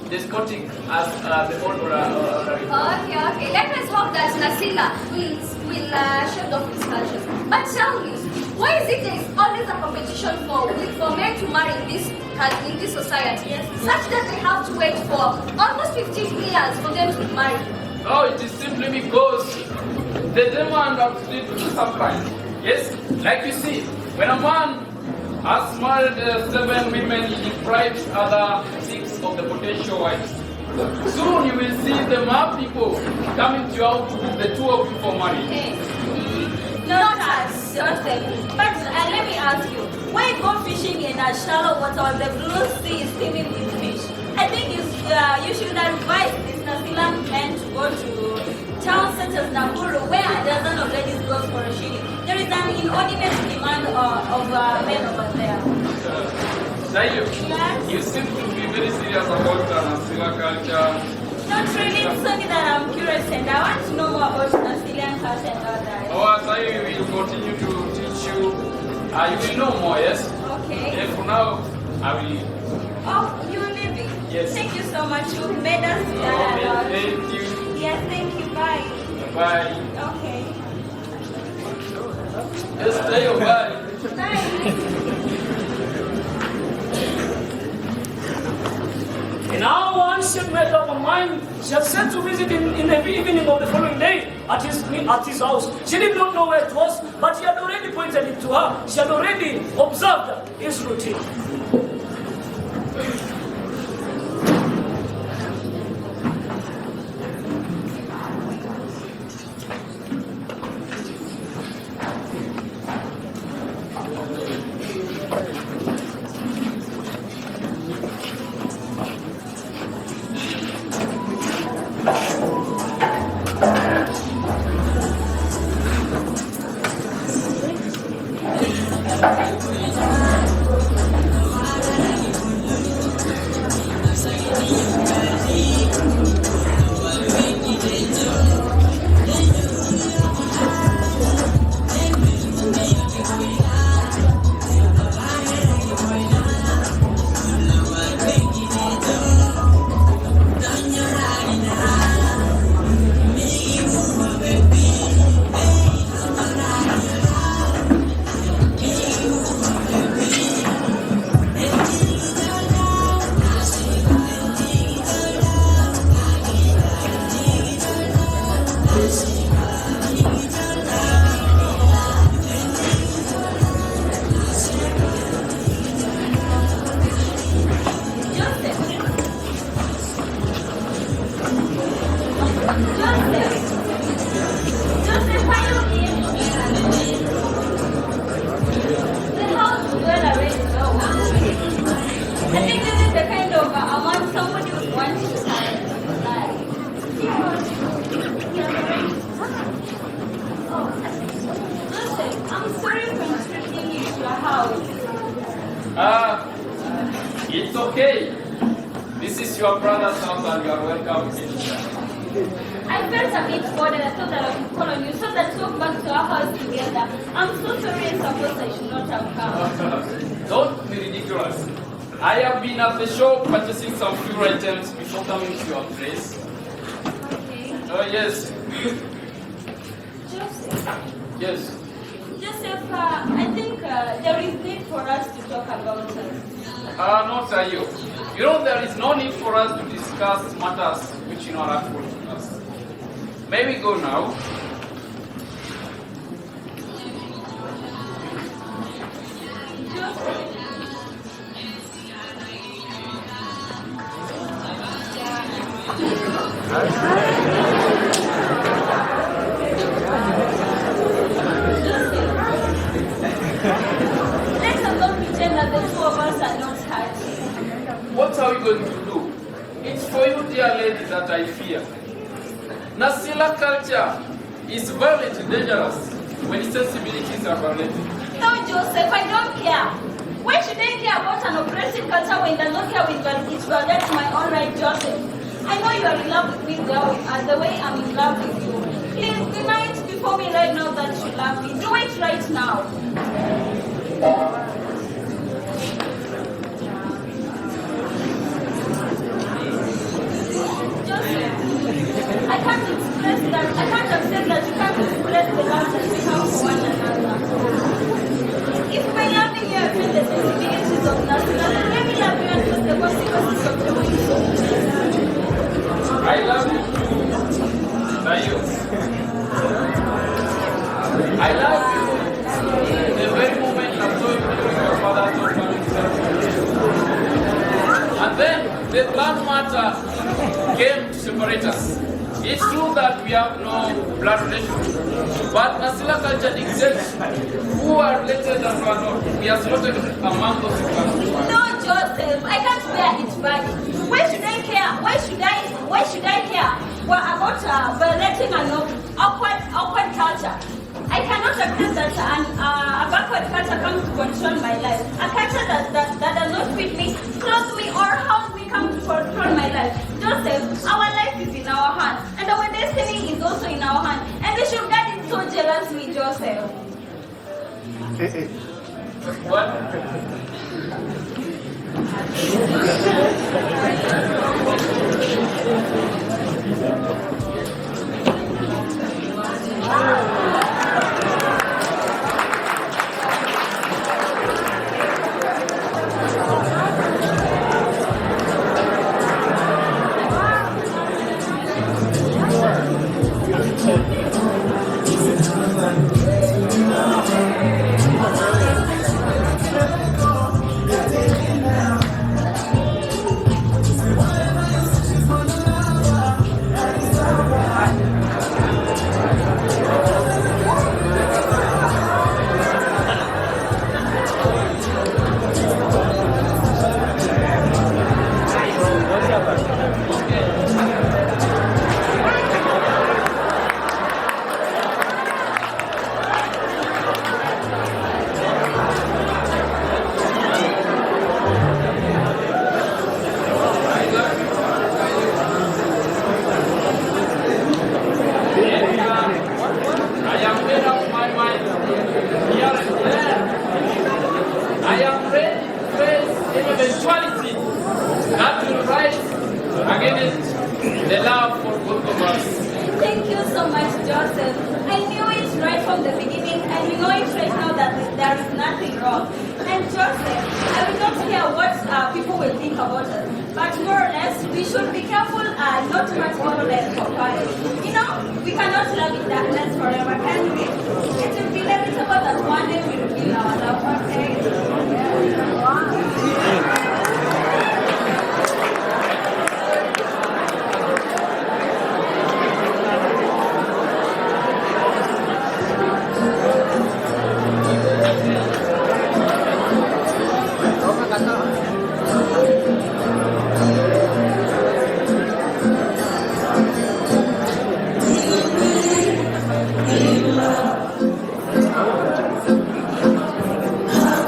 despotic as the old Okay. Let us hope that Nasila will shed off his cultures. But tell me, why is it there is always a competition for men to marry in this society, such that they have to wait for almost 15 years for them to be married? No, it is simply because the demand of sleep is supplied. Yes, like you see, when a man has married 7 women, he deprives other 6 of the potential wives. Soon you will see the more people coming to you out to the 2 of you for marriage. Hey. Not us, Joseph. But let me ask you, why go fishing in a shallow water when the blue sea is teeming with fish? I think you should advise these Nasilan men to go to towns such as Nakuru, where a dozen of ladies goes for a shilling. There is an inordinate demand of men over there. Sayo, Yes? you seem to be very serious about Nasila culture. Not really, it's only that I'm curious and I want to know more about Nasilan culture and all that. Oh, Sayo will continue to teach you. You will know more, yes? Okay. And for now, I will. Oh, you're leaving? Yes. Thank you so much. You made us Okay, glad. thank you. Yes, thank you. Bye. Bye. Okay. Yes, stay bye. Bye. And now once she had made up her mind, she had sent to visit him in the evening of the following day at his house. She did not know where it was, but he had already pointed it to her. She had already observed his routine. welcome anytime. I felt a bit bored and I thought that I would call on you so that we walk back to our house together. I'm so sorry and suppose I should not have come. Don't be ridiculous. I have been at the shop purchasing some few items before coming to your place. Okay. Oh, yes. Joseph. Yes. Joseph, I think there is need for us to talk about it. No, sir, you. You know, there is no need for us to discuss matters which are not between us. May we go now? Joseph. Let's not pretend that the two of us are not hurting. What are we going to do? It's for you, dear lady, that I fear. Nasila culture is violent and dangerous when sensibilities are violated. No, Joseph, I don't care. Why should I care about an oppressive culture when it does not care with it? That's my own right, Joseph. I know you are in love with me the way I'm in love with you. Please, be nice before me right now that you love me. Do it right now. Joseph, I can't express that. I can't accept that you can't express the love that we have for one another. If by loving you I feel the sensibilities of nothing, then let me love you and feel the consequences of doing so. I love you too, Tayo. I love you. The very moment I saw you during your father's family celebration. And then the blood matter came to separate us. It's true that we have no blood relationship, but Nasila culture dictates who are related and who are not. We are slaughtered among those who are not. No, Joseph, I can't bear it back. Why should I care? Why should I care? Well, about violating an awkward culture. I cannot accept that a backward culture comes to control my life. A culture that does not fit me, clothe me, or house me comes to control my life. Joseph, our life is in our hands, and our destiny is also in our hands. And we should guard it so jealously, Joseph. What? Thank you so much, Joseph. I knew it right from the beginning, and you know it right now that there is nothing wrong. And Joseph, I will not care what people will think about us, but more or less, we should be careful not to hurt people like papaya. You know, we cannot love in darkness forever, can we? It will be inevitable that one day we will be our love, okay?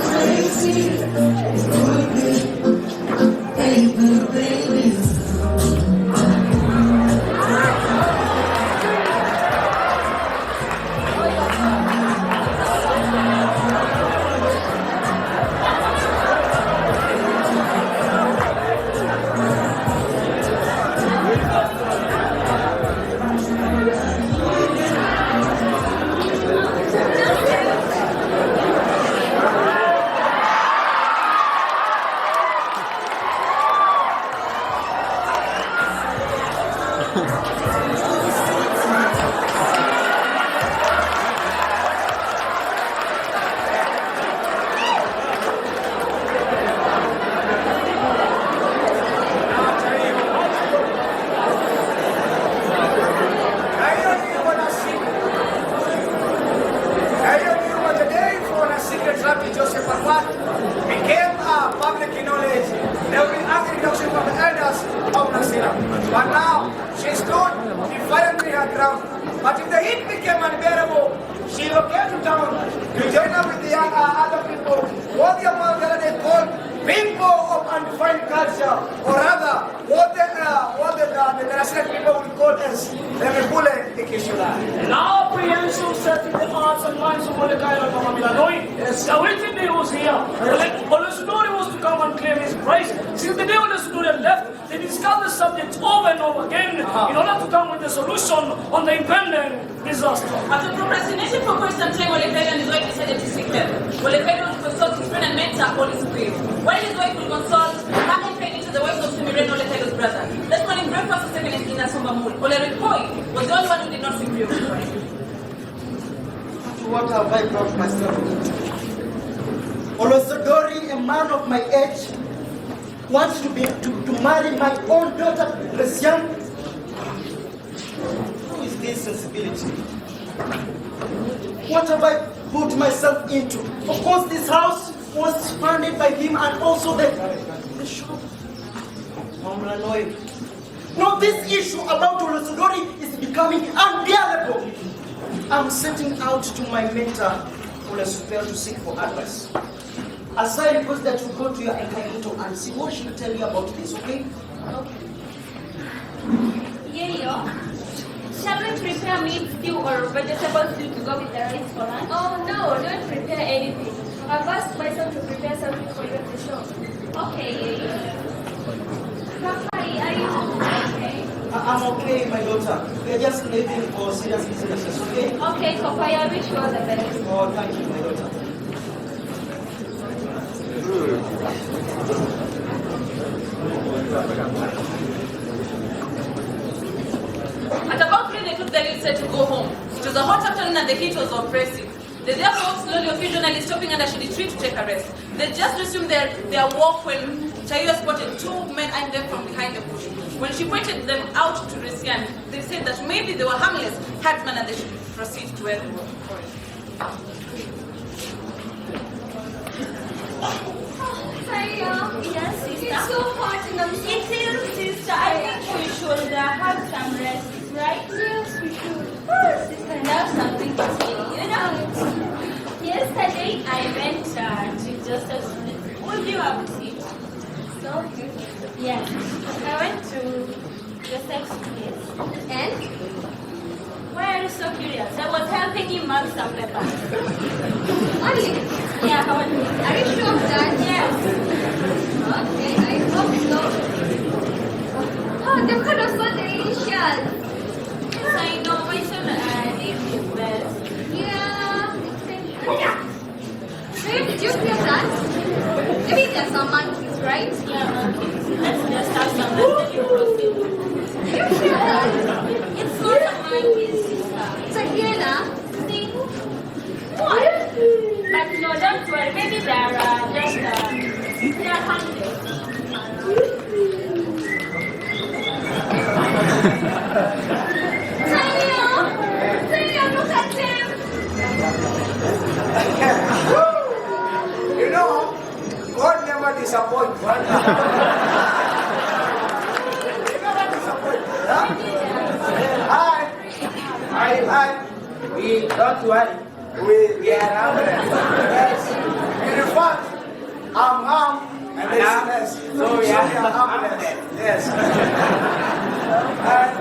Crazy. But now she stood defiantly her ground. But if the heat became unbearable, she located to town to join up with the other people, what the amount that they called people of undefined culture, or rather, what the resident people would call as Remebule Ikishula. Now, apprehension set in the hearts and minds of Mordecai and Mamilanoi. The waiting day was here. Olesudori was to come and claim his prize. Since the day Olesudori left, they discussed the subject over and over again in order to come with a solution on the impending disaster. After procrastination for quite some time, Mordecai and his wife decided to seek help. Mordecai was to consult his friend and mentor, Holy Spirit, while his wife would consult her insight into the wives of Sumiren, Mordecai's brother. That morning, breakfast was taken in Asomamul. Olerikoi was the only one who did not seem preoccupied. What have I brought myself into? Olosodori, a man of my age, wants to marry my own daughter, Christian. Who is this sensibility? What have I put myself into? Of course, this house was funded by him and also the shop. No, this issue about Olosodori is becoming unbearable. I'm setting out to my mentor, Olesupel, to seek for advice. As I request that you go to your incognito and see what she'll tell you about this, okay? Okay. Yayo, shall we prepare meat stew or vegetable stew to go with the rice for lunch? Oh no, don't prepare anything. I've asked myself to prepare something for you at the shop. Okay, Yayo. Papai, are you okay? I'm okay, my daughter. We're just leaving for serious businesses, okay? Okay, Papai, I wish you all the best. Oh, thank you, my daughter. At about 3, they took the lead set to go home. It was a hot afternoon and the heat was oppressive. They therefore walked slowly, occasionally stopping under shady tree to take a rest. They just resumed their walk when Chayua spotted 2 men eyeing them from behind the bush. When she pointed them out to Resian, they said that maybe they were harmless herdsmen and they should proceed to where they were going. Yes, sister. It's so hot in the It is, sister. I think we should have some rest, right? Yes, we should. Oh, sister, and I have something to say. You know, yesterday I went to Joseph's place. Would you have seen? So beautiful. Yes, I went to Joseph's place. And? Why are you so curious? I was helping him mark some papers. Only? Yeah, only. Are you sure of that? Yes. Okay, I hope so. Oh, the food was so delicious. Yes, I know. My son did his best. Yeah, Babe, did you feel that? Maybe there's some monkeys, right? Yeah, okay. Let's just have some rest and you proceed. Did you feel that? It's not a monkey, sister. It's a hyena. See? What? But no, don't worry. Maybe they are they are hungry. Tanya, look at him. You know, God never disappoints. He never disappoints. Huh? Hi. We don't worry. We are harmless. Yes. In fact, I'm harm and this is so we are harmless. Yes. And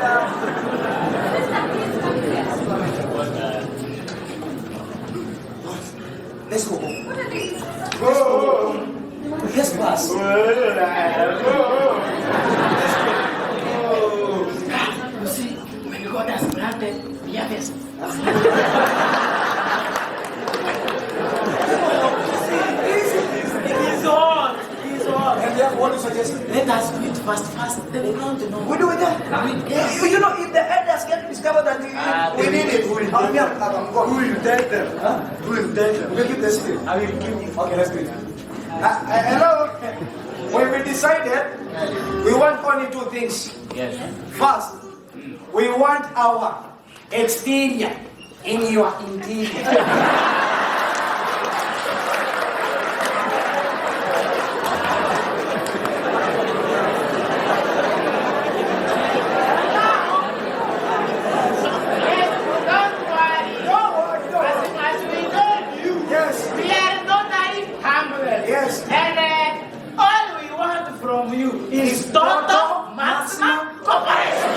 let's go. What are these? Go. Yes, boss. You see, when God has granted, we have this. He's on. And therefore, what do you suggest? Let us do it Fast. Then we count the number. We do it then. Yes. You know, if the elders get discovered that we need it, we will tell them. Huh? We will tell them. We'll keep the secret. I will keep it. Okay, let's do it. Hello? When we decided, we want only two things. Yes. First, we want our exterior in your interior. Yes. And all we want from you is total maximum cooperation.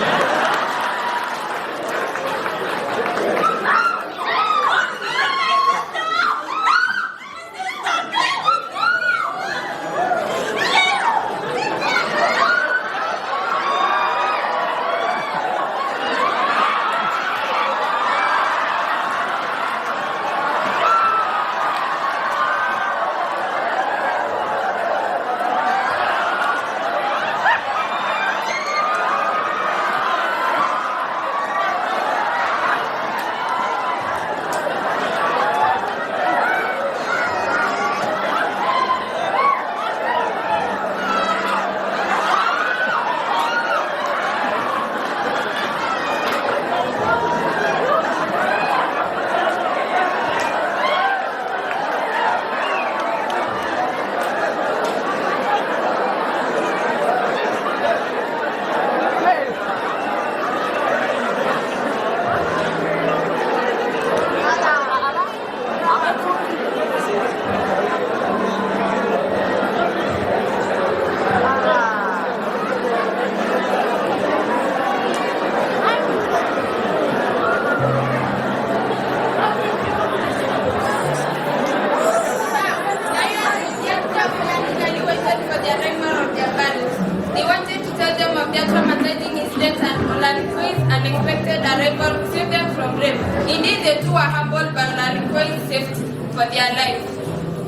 They wanted to tell them of their traumatizing incidents and Olarico's unexpected arrival to save them from rape. Indeed, the two were humbled by Olarico's safety for their lives.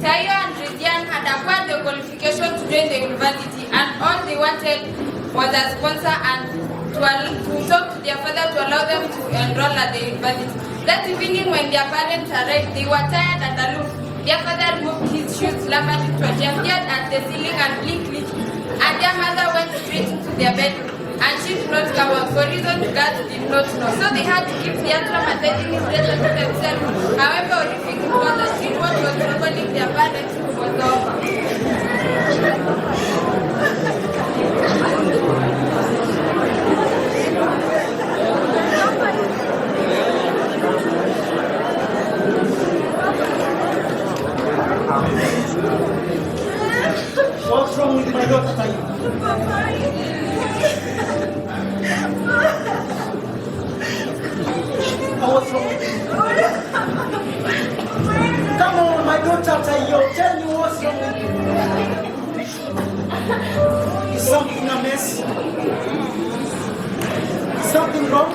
Tayo and Ridian had acquired the qualification to join the university, and all they wanted was a sponsor and to talk to their father to allow them to enroll at the university. That evening, when their parents arrived, they were tired and aloof. Their father removed his shoes, slammed into a chair, stared at the ceiling and blinked. And their mother went straight into their bedroom, and she did not come out for reasons God did not know. So they had to keep their traumatizing incident to themselves. However horrific it was, that she what was troubling their parents was over. What's wrong with my daughter, Tayo? What's wrong with you? Come on, my daughter, Tayo. Tell me what's wrong with you. Is something amiss? Is something wrong?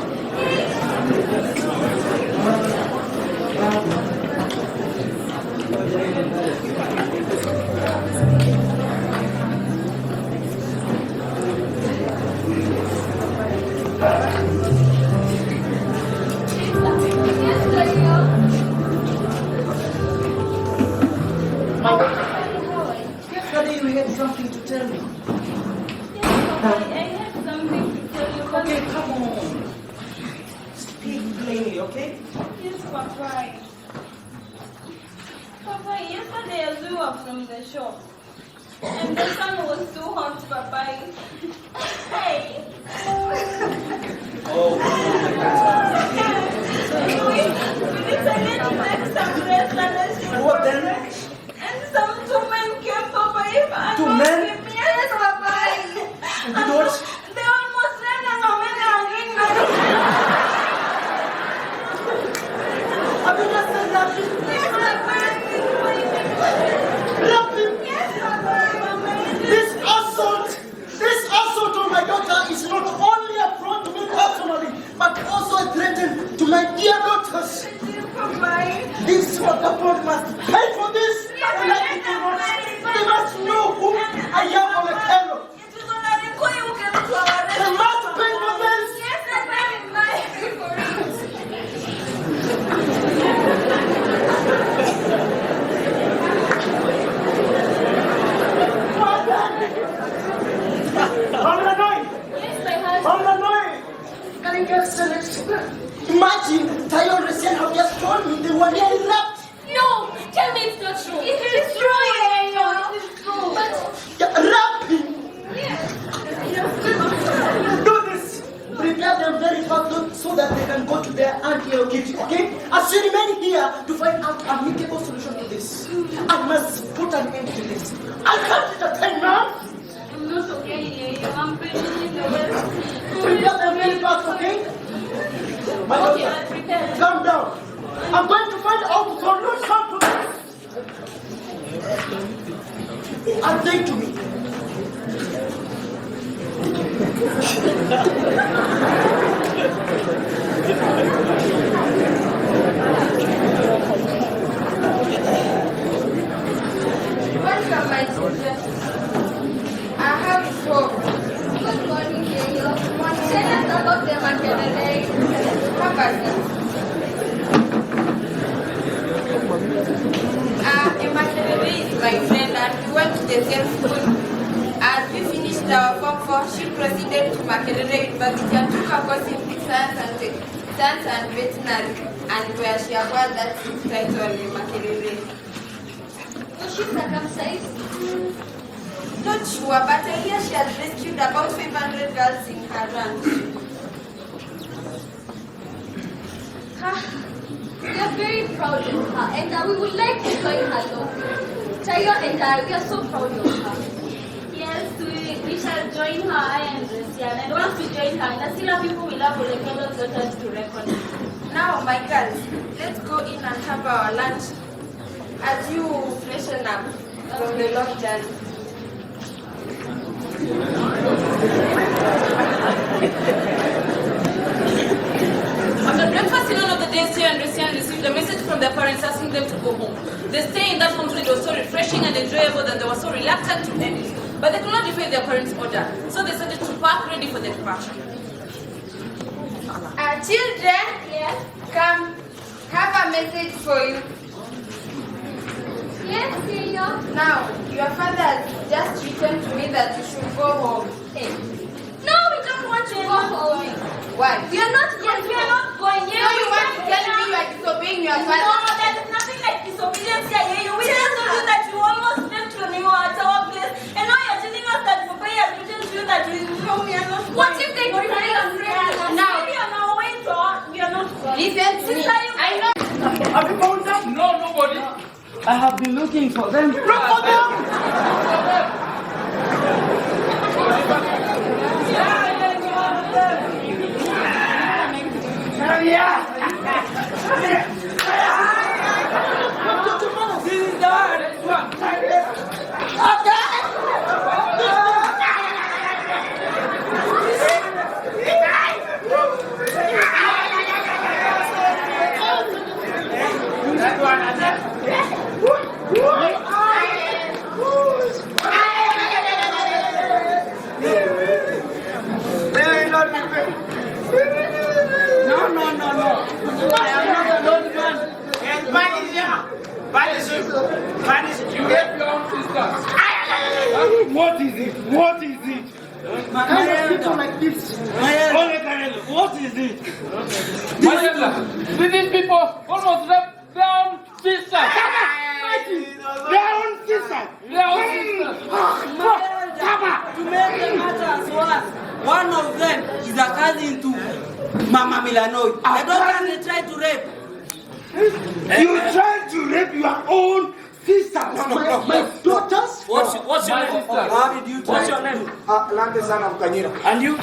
Yesterday you had something to tell me. I have something to tell you. Okay, come on. Speak plainly, okay? Yes, Papa. Papa, yesterday as we were from the shop, and the sun was too hot, Papa. Hey. Oh. We decided to take some rest and a shower. What then? And some two men came, Papa. If I Two don't men? sleep, yes, Papa. You did what? They almost ran on me hanging my Have you just said that? Yes, Papa. Laughing. Yes, Papa. This assault on my daughter is not only a affront to me personally, but also a threat to my dear daughters. This Waterford must pay for this. And I think they must know who I am on the panel. morning, Excellency. Imagine, Tayo Resen have just told me they were nearly raped. No, tell me it's not true. It is true, Yayo. It is true. But Rapping. Do this. Prepare them very fast so that they can go to their auntie or kitty, okay? As you remain here to find out an amicable solution to this, I must put an end to this. I can't entertain now. I'm not okay, Yayo. I'm pretty nervous. Prepare them very fast, okay? My Okay, daughter, I'm prepared. calm down. I'm going to find out the solution to this. And say to me. Welcome, my children. I have hope. Good morning, Yayo. Tell us about the Makelele. Have a seat. Makelele is my friend and we went to the same school. As we finished our Form 4, she proceeded to Makelele University and took a course in science and veterinary, and where she acquired that title in Makelele. Was she circumcised? Not sure, but I hear she has rescued about 500 girls in her ranch. We are very proud of her, and we would like to join her law. Tayo and I, we are so proud of her. Yes, we shall join her, I and Lucian. And once we join her, Nasila people will have Olekendo's daughters to reckon. Now, my girls, let's go in and have our lunch as you freshen up from the long journey. After breakfast, in one of the days, Tia and Lucian received a message from their parents asking them to go home. The stay in that homestead was so refreshing and enjoyable that they were so reluctant to end it. But they could not defy their parents' order, so they started to pack ready for their departure. Children, Yes? come, have a message for you. Yes, Tayo. Now, your father has just written to me that you should go home. Hey. No, we don't want to go home. Why? We are not going. We are not going. So you want to tell me you are disobeying your No, father? there is nothing like disobedience here. We just told you that you almost slept on you at our place, and now you're telling us that Papa has written to you that we are not going. What if they bring us now? We are now wait on. We are not going. Listen to me. I know. Have you found them? No, nobody. I have been looking for them. Look for them! You have your own sisters. What is it? What is it? Kind of people like this. What is it? Mariela, these people almost left their own sisters. Their own sister. Their own sisters. To make the matters worse, one of them is a cousin to Mama Milanoi. I don't think they tried to rape. You tried to rape your own sister. My daughters? What's your My name? sisters. How did you try? What's your name? Lande son of Kanyira. And you?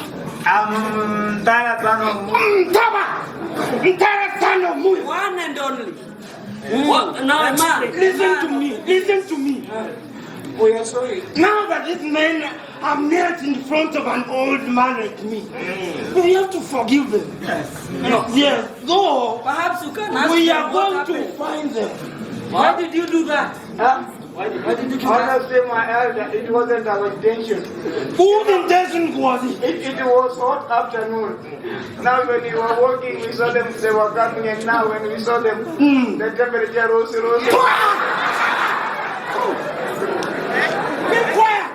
Tara Tano. Entire son of Muyo. One and only. What? Now explain. Listen to me. Listen to me. We are sorry. Now that these men have knelt in front of an old man like me, we have to forgive them. Yes. Go. Perhaps you can ask We them are what going to happened. find them. Why did you do that? Why did you do that? Honestly, my elder, it wasn't our intention. Whose intention was it? It was hot afternoon. Now when we were walking, we saw them, they were coming, and now when we saw them, the temperature rose. Be quiet.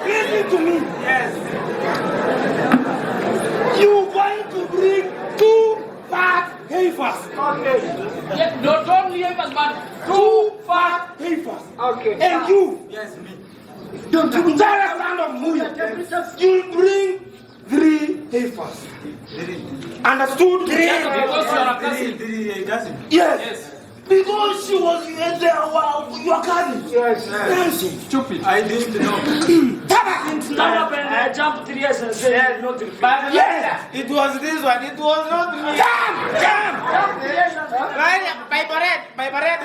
Listen to me. Yes. Mtara son of Muya, you'll bring 3 heifers. Understood? Because you are a cousin. Yes. Because she was your cousin. Yes. Stupid. I didn't know. Stand up and jump 3 years and say not to But yes, it was this one. It was not me. Jump! 3 years and say Right? By Barret.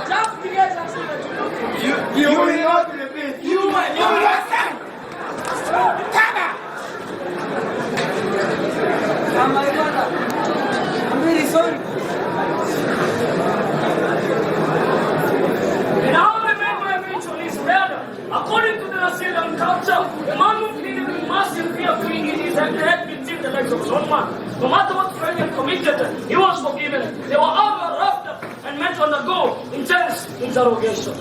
jump 3 years and say that You will not repeat. You understand? Taba! my father. I'm really sorry. In our remember eventually is murder. According to the Assyrian culture, a man who pleaded with massive fear of doing it is had between the legs of his own man. No matter what crime he committed, he was forgiven. They were all roughed and meant to undergo intense interrogation.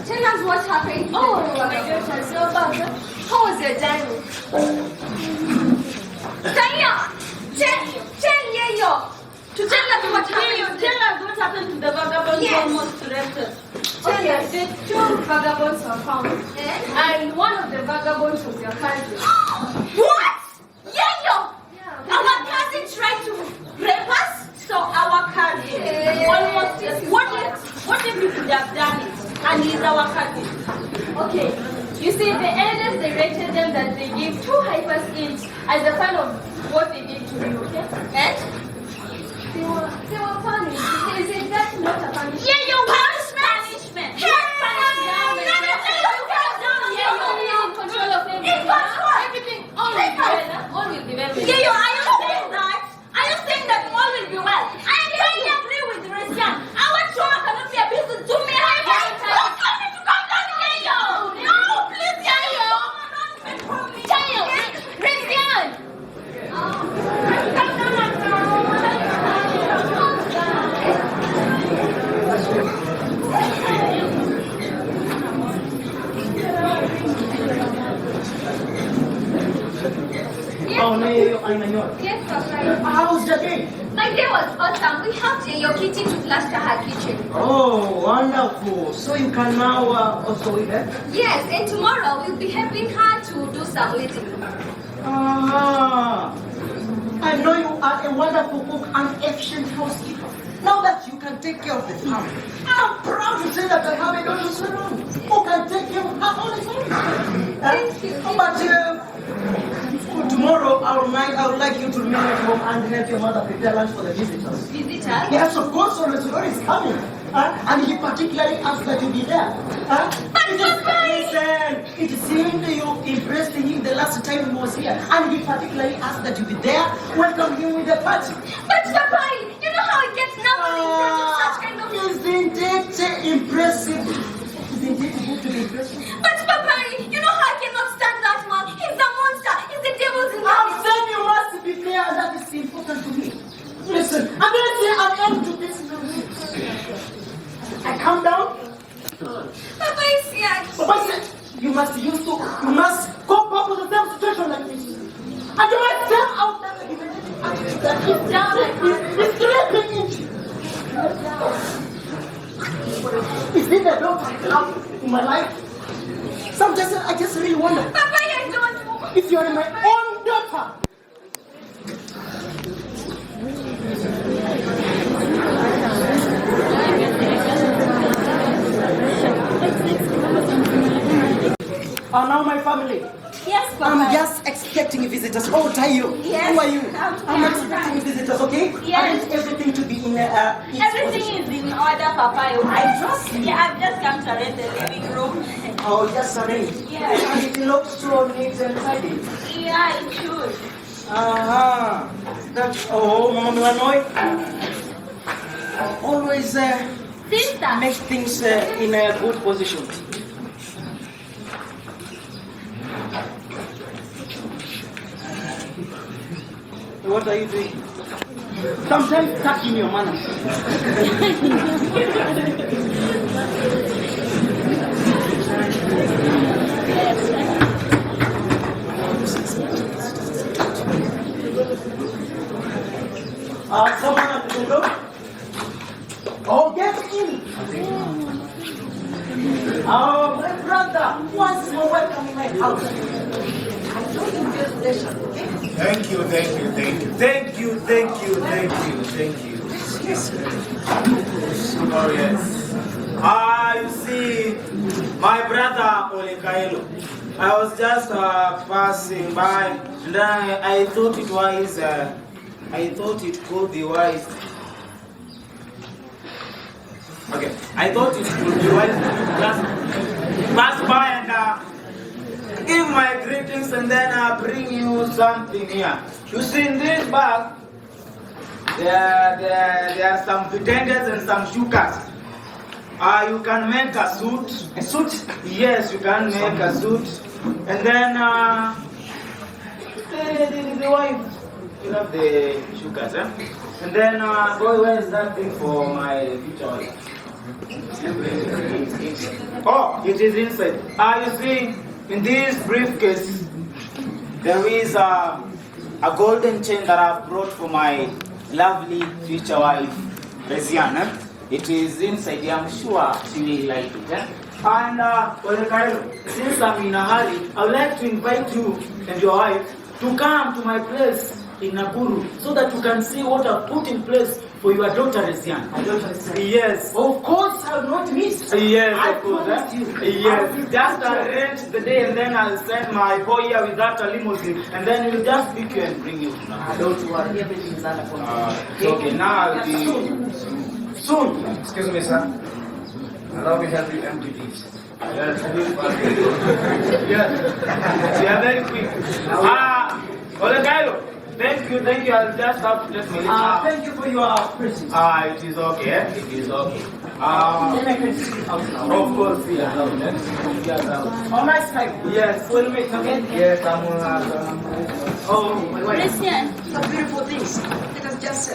Tell us what happened. Oh, my daughter, so bad. How was your diary? Tell Yayo to tell us what happened. Tell us what happened to the vagabond who almost raped us. Okay, the 2 vagabonds were found. And one of the vagabonds was your cousin. What? Yayo! Our cousin tried to rape us? So our cousin almost what if we could have done it? And he's our cousin. Okay. You see, the elders directed them that they give 2 heifers each as a sign of what they did to you, okay? And? They were punished. Is that not a punishment? Yayo, punishment! Control of everything. Everything, all will be well. All will be well. Yayo, are you saying that? Are you saying that all will be well? I totally agree with Resian. Our trauma cannot be abused to me. Don't tell me to come down, Yayo! No, please, Yayo! Yayo, Resian! Oh, no, I know. Yes, Papa. How was your day? My day was awesome. We helped your kitty to plaster her kitchen. Oh, wonderful. So you can now also with her? Yes, and tomorrow we'll be helping her to do some knitting. Ah, I know you are a wonderful cook and efficient housekeeper. Now that you can take care of the family, I'm proud to say that I have a daughter Savannah who can take care of her own family. Thank you. But for tomorrow, I would like you to remain at home and help your mother prepare lunch for the visitors. Visitors? Yes, of course, so Resor is coming. And he particularly asked that you be there. Listen, it seemed you impressed him the last time he was here. And he particularly asked that you be there. Welcome him with a party. But Papa, you know how it gets nervous in front of such kind of... Isn't it impressive? Isn't it good to be impressive? But Papa, you know how I cannot stand that man. He's a monster. He's the devil's in I'm the... saying you must be there, and that is important to me. Listen, I'm going to say I am to this music. I come down. Papa is here. Papa said, you must cope up with the same situation like this. And you must step out there that is down like this. It's creeping into you. Is this the daughter I have in my life? Sometimes I just really wonder. Papa, I don't know. If you are my own daughter. Now my family. Yes, Papa. I'm just expecting visitors. Oh, Tayo. Yes. Who are you? I'm expecting visitors, okay? Yes. I want everything to be in its Everything position. is in order, Papa. I trust you. Yeah, I've just come to rent the living room. Oh, just arrange. Yes. And it looks so neat and tidy. Yeah, it should. That's Mama Milanoy. Always Sister. make things in a good position. What are you doing? Sometimes tuck in your manners. Someone at the window? Oh, my brother, once more welcome in my house. I told you congratulations, okay? Thank you. Oh, yes. You see, my brother Olekailo, I was just passing by, and I thought it was, I thought it could be wise. Okay, I thought it could be wise to just pass by and give my greetings and then bring you something here. You see, in this bag, there are some vitenders and some sugars. You can make a suit. A suit? Yes, you can make a suit. And then the wife, you have the sugars, eh? And then, boy, where is that thing for my future wife? Oh, it is inside. You see, in this briefcase, there is a golden chain that I've brought for my lovely future wife, Resiana. It is inside. I'm sure she will like it. Eh? And since I'm in a hurry, I would like to invite you and your wife to come to my place in Nakuru so that you can see what I've put in place for your daughter Resiana. My daughter Resiana. Yes. Of course, I will not miss. Yes, I of course. promised you. Yes. Just arrange the day and then I'll send my boy here with that limousine and then we'll just pick you and bring you. Don't worry, everything is under control. Okay, now I'll be soon. Excuse me, sir. Allow me to help you empty these. Yes. Yes. You are very quick. Olekailo. Thank you. I'll just have to let me leave now. Thank you for your presence. It is okay. It is okay. Then I can see you out now. Of course, yeah. Oh, nice time. Yes. We'll meet again. Yes, Oh, my wife. Christian. Some beautiful things. Let us just,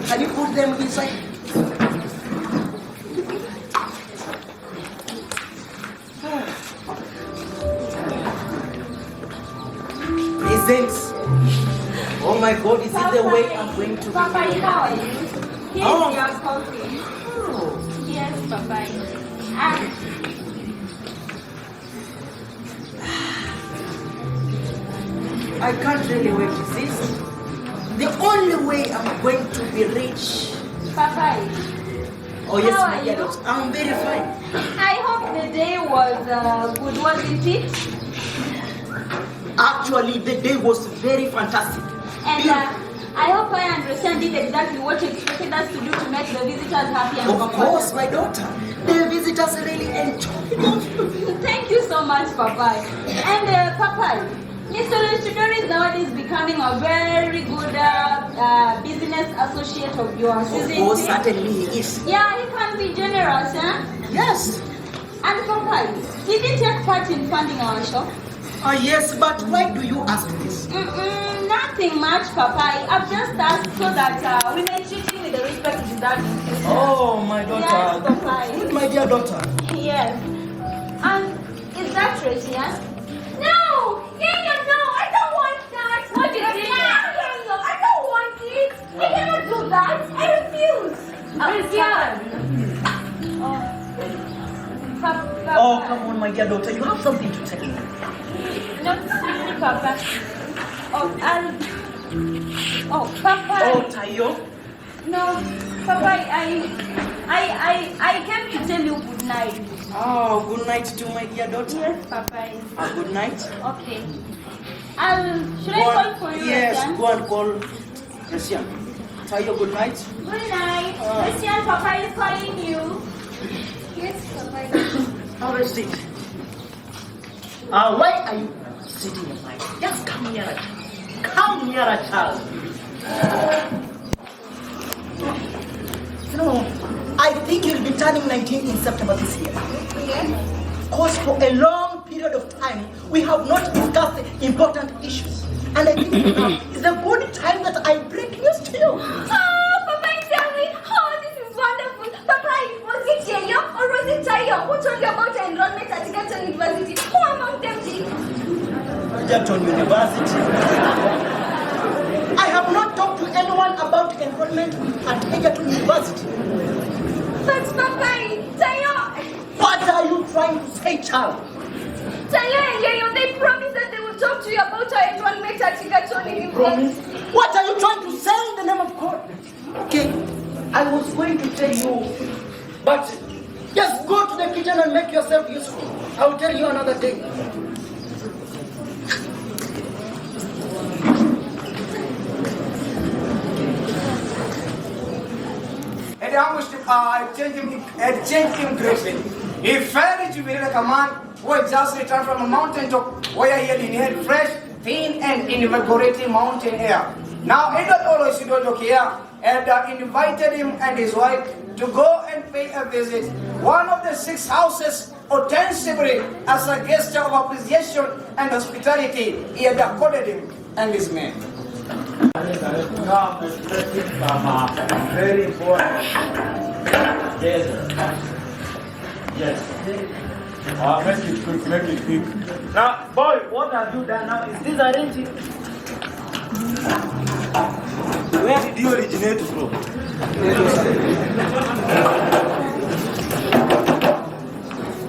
can you put them inside? Presents. Oh my God, is this the way I'm going to be? Papa, how are you? Here's Oh. your coffee. Oh. Yes, Papa. I can't really wait to this. The only way I'm going to be rich. Papa. Oh yes, How my are dear you? daughter. I'm very fine. I hope the day was good, wasn't it? Actually, the day was very fantastic. And I hope I understand it exactly what you expected us to do to make the visitors happy and Of comfortable. course, my daughter. The visitors really enjoyed it. Thank you so much, Papa. And Papa, Mr. Luchidori is nowadays becoming a very good business associate of yours, Of isn't course, he? certainly he is. Yeah, he can be generous, huh? Yes. And Papa, did he take part in funding our shop? Yes, but why do you ask this? Nothing much, Papa. I've just asked so that we may treat him with the respect he deserves. Oh, my daughter. Yes, Papa. Good, my dear daughter. Yes. And is that Resian? No! Yaya, no! I don't want that! What is it? Yaya, I don't want it! I cannot do that! I refuse! Resian! Oh, come on, my dear daughter. You have something to tell me. No, Papa. Papa. Oh, Tayo. No, Papa, I came to tell you good night. Oh, good night to my dear daughter. Yes, Papa. Good night. Okay. Should I call for you? Yes, Resian? go and call Resian. Tayo, good night. Good night. Resian, Papa is calling you. Yes, Papa. Have a seat. Why are you sitting in my? Just come here. Come here, child. I think you'll be turning 19 in September this year. Yes. Because for a long period of time, we have not discussed important issues. And I think it's a good time that I break news to you. Papa, tell me. Oh, this is wonderful. Papa, was it Yayo or was it Tayo who told you about your enrollment at Egerton University? Who among them did? Egerton University. I have not talked to anyone about enrollment at Egerton University. But Papa, a child. Tayo and Yayo, they promised that they will talk to you about our enrollment at Chigachoni. Promise? What are you trying to say in the name of God? Okay, I was going to tell you, but just go to the kitchen and make yourself useful. I'll tell you another day. And I changed him greatly. He fell into me like a man who had just returned from a mountain top where he had inhaled fresh, thin, and invigorating mountain air. Now, Edward Oloisidodo here had invited him and his wife to go and pay a visit. One of the 6 houses, ostensibly as a gesture of appreciation and hospitality, he had accorded him and his men. Very important. Yes. Make it quick, make it quick. Now, boy, what have you done now? Is this arranging? Where did you originate from?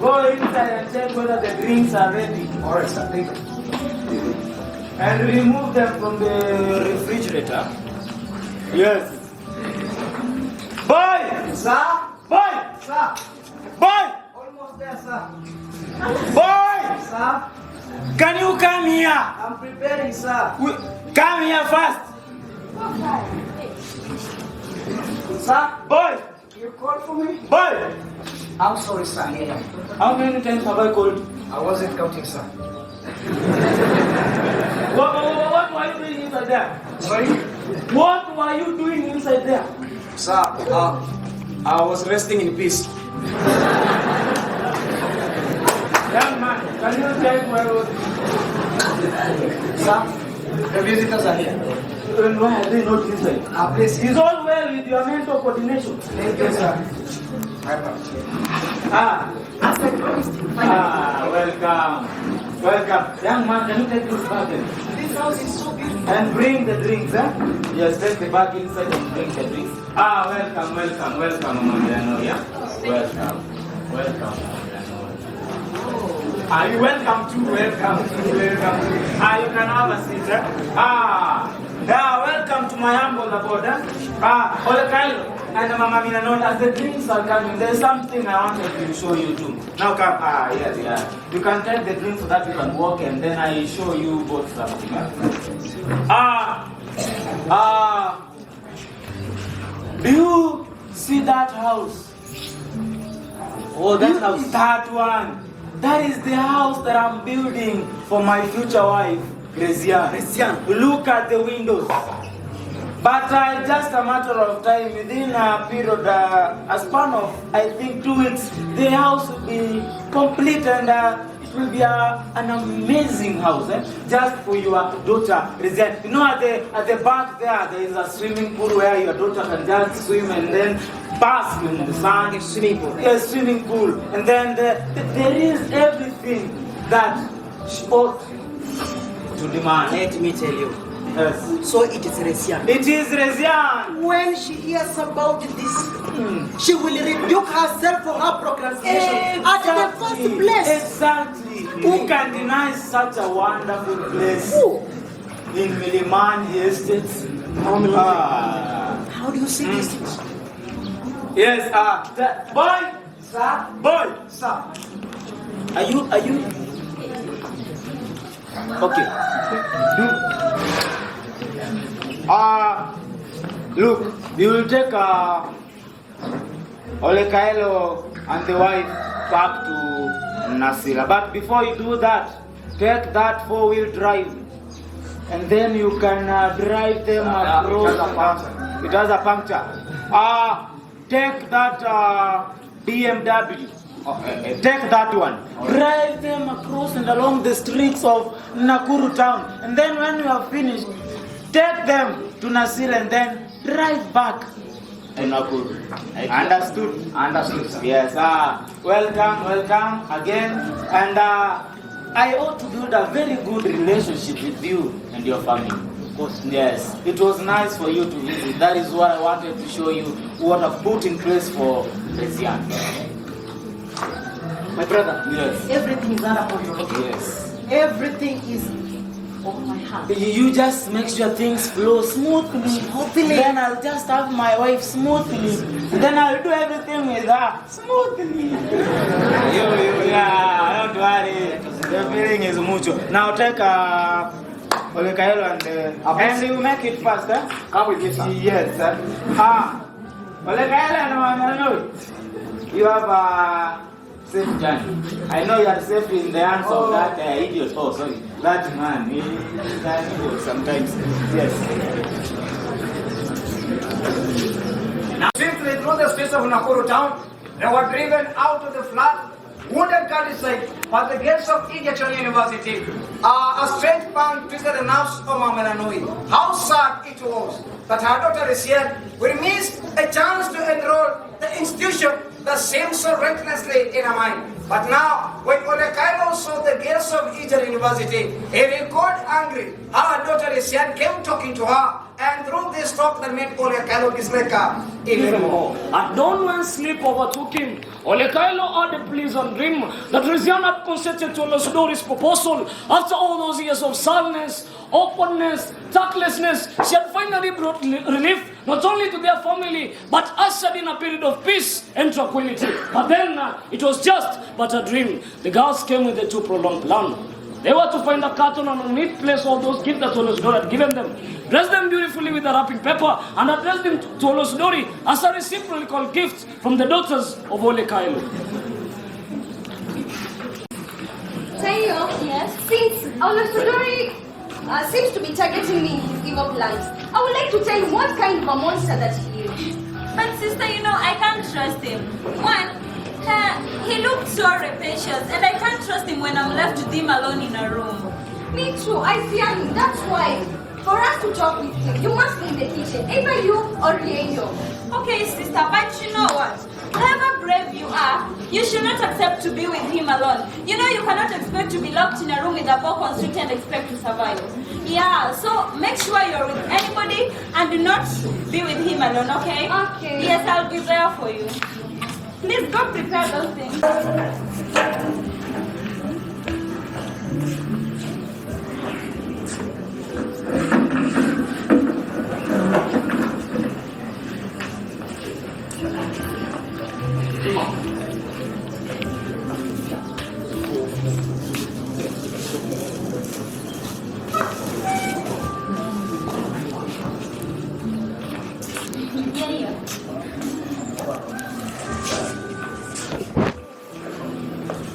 Go inside and check whether the drinks are ready. Alright, sir, thank you. And remove them from the refrigerator. Yes. Boy! Sir? Boy! Sir? Boy! Almost there, sir. Boy! Sir? Can you come here? I'm preparing, sir. Come here first. Sir? Boy! You called for me? Boy! I'm sorry, sir. Yeah. How many times have I called? I wasn't counting, sir. What were you doing inside there? Sorry? What were you doing inside there? Sir, I was resting in peace. Young man, can you check where was Sir, the visitors are here. and why are they not inside? Please. Is all well with your mental coordination? Thank you, sir. Welcome. Welcome. Young man, can you take this bag? This house is so beautiful. And bring the drinks, eh? Yes, take the bag inside and bring the drinks. Welcome, Mariano, yeah? Welcome. You welcome to. You can have a seat, eh? Welcome to my humble abode, eh? And Mama Minanol, as the drinks are coming, there's something I wanted to show you too. Now come, yes. You can take the drink so that you can walk and then I show you both something. Do you see that house? Oh, that house. That one. That is the house that I'm building for my future wife, Grazian. Look at the windows. But just a matter of time, within a period, a span of, I think, 2 weeks, the house will be complete and it will be an amazing house, just for your daughter. You know, at the back there is a swimming pool where your daughter can just swim and then bask in the sun. Swimming pool. Yes, swimming pool. And then there is everything that she ought to demand. Let me tell you. Yes. So it is Rezian. It is Rezian. When she hears about this, she will rebuke herself for her procrastination at the first place. Exactly. Who can deny such a wonderful place in Milimani Estates? How do you see these things? Yes, boy, Sir? boy, Sir? Are you? Okay. Look, you will take Olekaelo and the wife back to Nasira. But before you do that, take that 4-wheel drive. And then you can drive them across. It has a puncture. Take that BMW. Take that one. Drive them across and along the streets of Nakuru town. And then when you are finished, take them to Nasil and then drive back to Nakuru. Understood? Understood. Yes. Welcome again. And I ought to build a very good relationship with you and your family. Of course. Yes. It was nice for you to visit. That is what I wanted to show you what I've put in place for Rezian. My brother, Yes. everything is under control. Okay? Yes. Everything is on my hand. You just make sure things flow smoothly. Then I'll just have my wife smoothly. Then I'll do everything with her smoothly. Yeah, don't worry. The feeling is mutual. Now take Olekaelo and you make it fast, eh? Come with me, sir. Yes, sir. Olekaelo and Mananoy, you have a safe journey. I know you are safe in the hands of that idiot. Oh, sorry. That man. He's an idiot sometimes. Yes. Now, swiftly through the streets of Nakuru town, they were driven out of the flat, wounded countryside, but the gates of Egerton University. A strange pang twisted the nerves of Mama Nanui. How sad it was that her daughter is here. We missed a chance to enroll the institution that seemed so recklessly in her mind. But now, when Olekailo saw the gates of Egerton University, he recalled angry. Her daughter is here, came talking to her, and through this talk that made Olekailo dislike her even more. At dawn when sleep overtook him, Olekailo had a pleasant dream that Rizian had consented to Olosudori's proposal. After all those years of sadness, awkwardness, tactlessness, she had finally brought relief not only to their family, but ushered in a period of peace and tranquility. But then it was just but a dream. The girls came with a too prolonged plan. They were to find a carton and a neat place all those gifts that Olosudori had given them, dress them beautifully with a wrapping paper, and address them to Olosudori as a reciprocal gift from the daughters of Olekailo. Tayo, yes? Since Olosudori seems to be targeting me in his evil plans, I would like to tell him what kind of a monster that he is. But sister, I can't trust him. One, he looked so rapacious, and I can't trust him when I'm left with him alone in a room. Me too, I fear him. That's why, for us to talk with him, you must be in the kitchen, either you or Rienyo. Okay, sister, but you know what? However brave you are, you should not accept to be with him alone. You cannot expect to be locked in a room with a boa constrictor and expect to survive. Yeah, so make sure you're with anybody and do not be with him alone, okay? Okay. Yes, I'll be there for you. Please go prepare those things.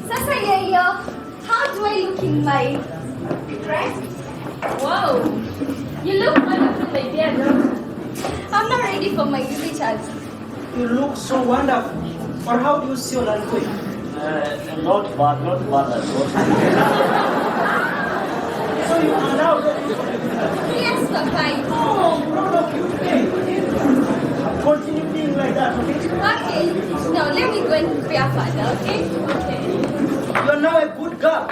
Sasa Yayo, how do I look in my dress? Wow, you look wonderful, my dear daughter. I'm not ready for my visitors. You look so wonderful. Or how do you see your language? Not bad at all. So you are now ready. Yes, Papa. Oh, proud of you. Hey. Continue being like that, okay? Okay, now let me go and prepare further, okay? Okay. You're now a good girl.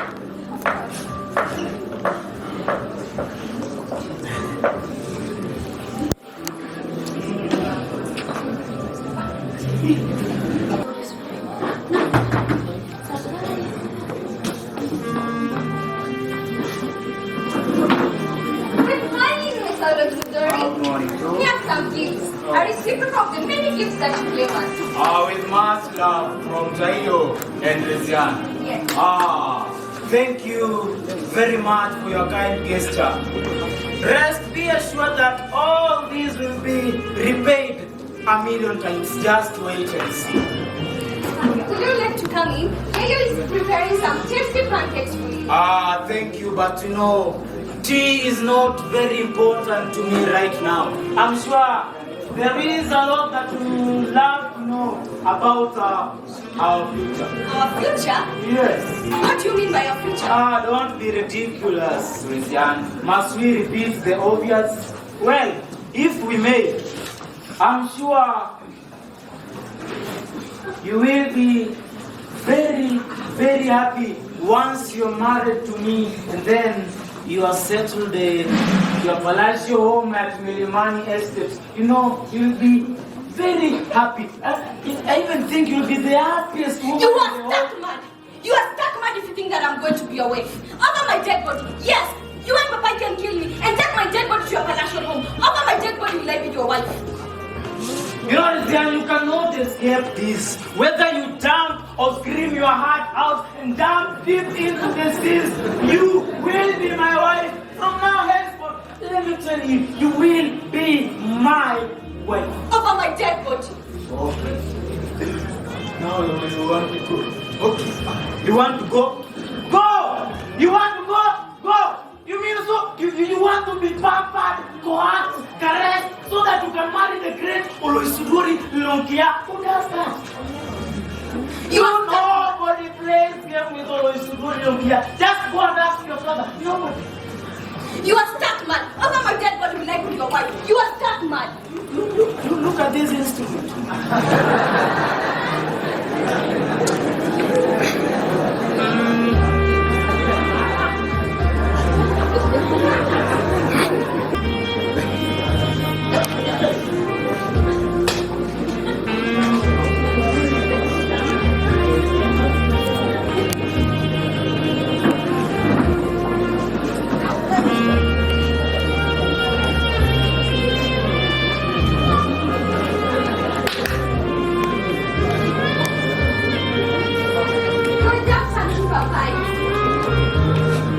Here's some gifts. A reciprocal of the many gifts that you gave us. With much love from Tayo and Rizian. Yes. Thank you very much for your kind gesture. Rest be assured that all these will be repaid a million times. Just wait and see. Would you like to come in? Yayo is preparing some tasty pancakes for you. Thank you, but tea is not very important to me right now. I'm sure there is a lot that we would love to know about our future. Our future? Yes. What do you mean by our future? Don't be ridiculous, Christian. Must we repeat the obvious? Well, if we may, I'm sure you will be very, very happy once you're married to me and then you are settled in your palatial home at Milimani Estate. You'll be very happy. I even think you'll be the happiest woman. You are stuck, man. think that I'm going to be your wife? Over my dead body, yes. You and Papa can kill me and take my dead body to your palatial home. Over my dead body, will I be your wife? You understand, you cannot escape this. Whether you jump or scream your heart out and jump deep into the seas, you will be my wife. From now henceforth, let me tell you, you will be my wife. Over my dead body. Okay. Now you want to go. Okay. You want to go? Go! You want to go? Go! You mean so? You want to be pampered, coaxed, caressed, so that you can marry the great Oloisudori Lonkia? Who does that? Nobody plays game with Oloisudori Lonkia. Just go and ask your father. Nobody. You are stuck, man. Over my dead body, will I be your wife? You are stuck, man. Look at this instrument.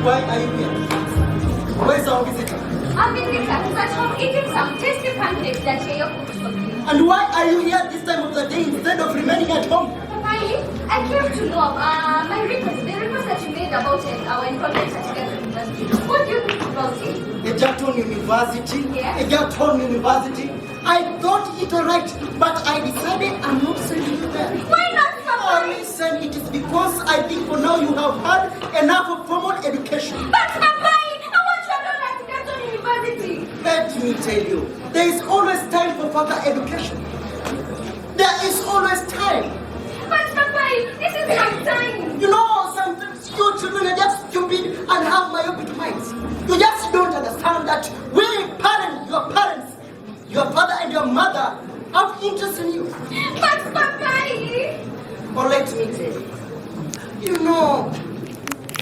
Why are you here? Where's our visitor? I've been with her because I'm eating some tasty pancakes that Yayo cooked for me. And why are you here this time of the day instead of remaining at home? Papai, I came to know the request that you made about our employment certificate at university. What do you think about it? Egerton University. Yes. Egerton University. I thought it alright, but I decided I'm not sending you there. Why not, Oh, Papai? listen, it is because I think for now you have had enough of formal education. But Papai, I want you to like Egerton University. Let me tell you, there is always time for further education. There is always time. But Papai, this is my time. You know, sometimes you children are just stupid and have myopic minds. You just don't understand that we parents, your father and your mother have interest in you. But Papai. Or let me tell you, you know,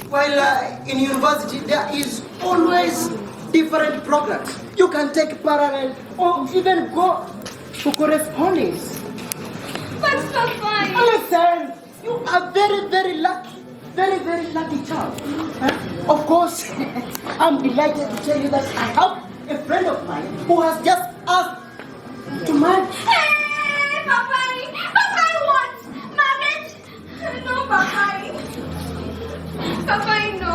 while in university there is always different programs. You can take parallel or even go to correspondence. But Papai. Listen, you are very, very lucky. Very, very lucky child. Of course, I'm delighted to tell you that I have a friend of mine who has just asked to marry. Hey, Papai. Papai, what? Marriage? No, Papai. Papai, no.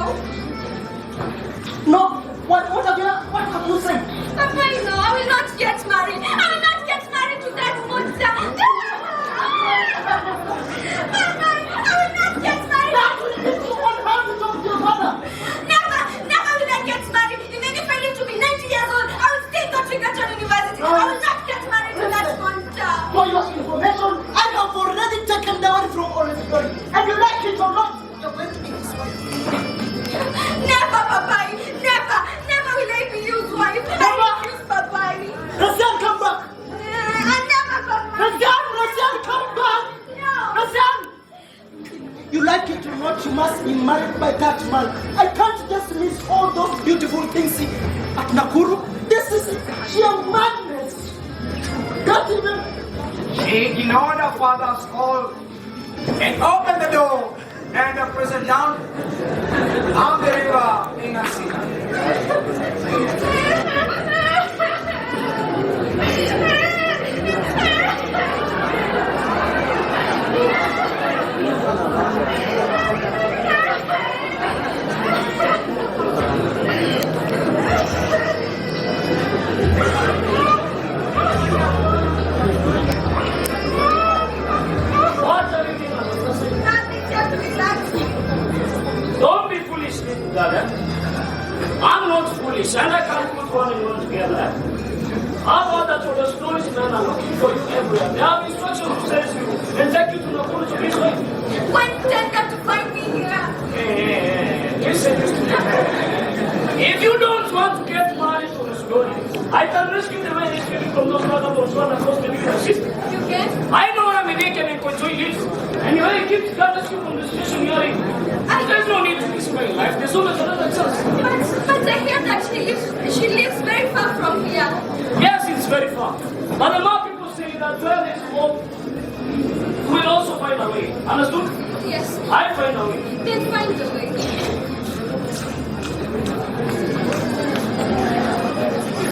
No, what have you said? Papai, no, I will not get married. I will not get married to that monster. Papai, I will not get married. Never will I get married. Even if I live to be 90 years old, I will still go to Egerton University. I will not get married to that monster. For your information, I have already taken down from Oregon. And you like it or not, you're going to be his wife. Never, Papai. Never will I be used wife. I refuse, Papai. Razian, come back. Never, Papai. Razian, come back. No. Razian. You like it or not, you must be married by that man. I can't just miss all those beautiful things at Nakuru. This is sheer madness. Can't even. She ignored her father's call and opened the door and presented down the river in a sea. Don't be foolish, brother. I'm not foolish, and I can't put one and one together. How about that for the stories men are looking for you everywhere? They have instructions to send you and take you to Nakuru to this way. Why tell them to find me here? Listen to me. If you don't want to get married to the story, I can rescue the way these people from those vagabonds run across the river system. You can? I know where American and Kojoy lives, and where he keeps got rescue from the station you're in. There's no need life, there's always another chance. But I hear that she lives very far from here. Yes, it's very far. But the more people say that where there is hope, we'll also find a way. Understood? Yes. I find a way. Then find a way.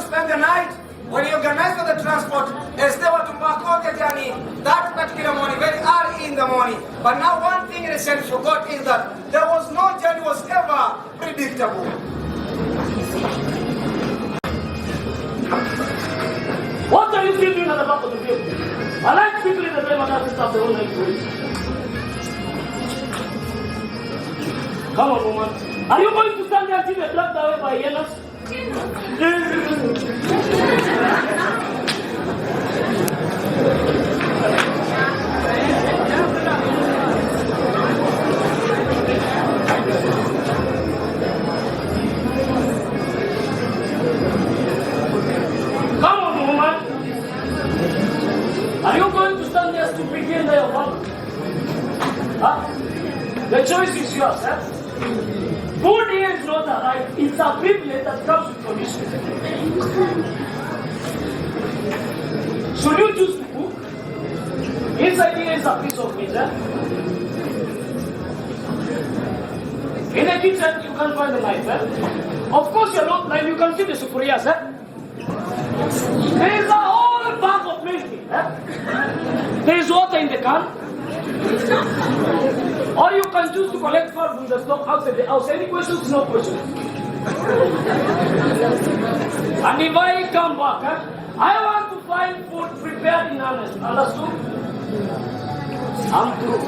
Spend the night when you organize for the transport. They were to mark out the journey that particular morning, very early in the morning. But now one thing Innocent forgot is that there was no journey was ever predictable. What are you still doing at the back of the vehicle? I like quickly the driver doesn't stop the whole night for it. Come on, woman. Are you going to stand there until you're dragged away by hyenas? Come on, woman. Are you going to stand there to pretend that you're wrong? Huh? The choice is yours, huh? Food here is not a right, it's a privilege that comes with condition. Should you choose to cook? Inside here is a piece of meat, huh? In the kitchen, you can't find the knife, huh? Of course, you're not blind, you can see the sufurias, huh? There is a whole bag of milk, huh? There is water in the can. Or you can choose to collect food from the stock outside the house. Any questions? No questions. And if I come back, I want to find food prepared in earnest. Understood? I'm through.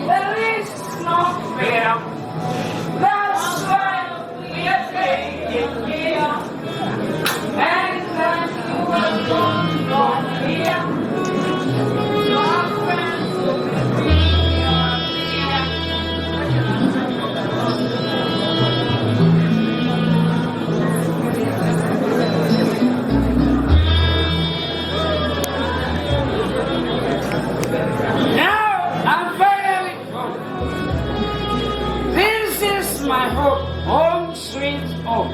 There is no fear. That's why we are taking here. And that you are not here. My home, home sweet home.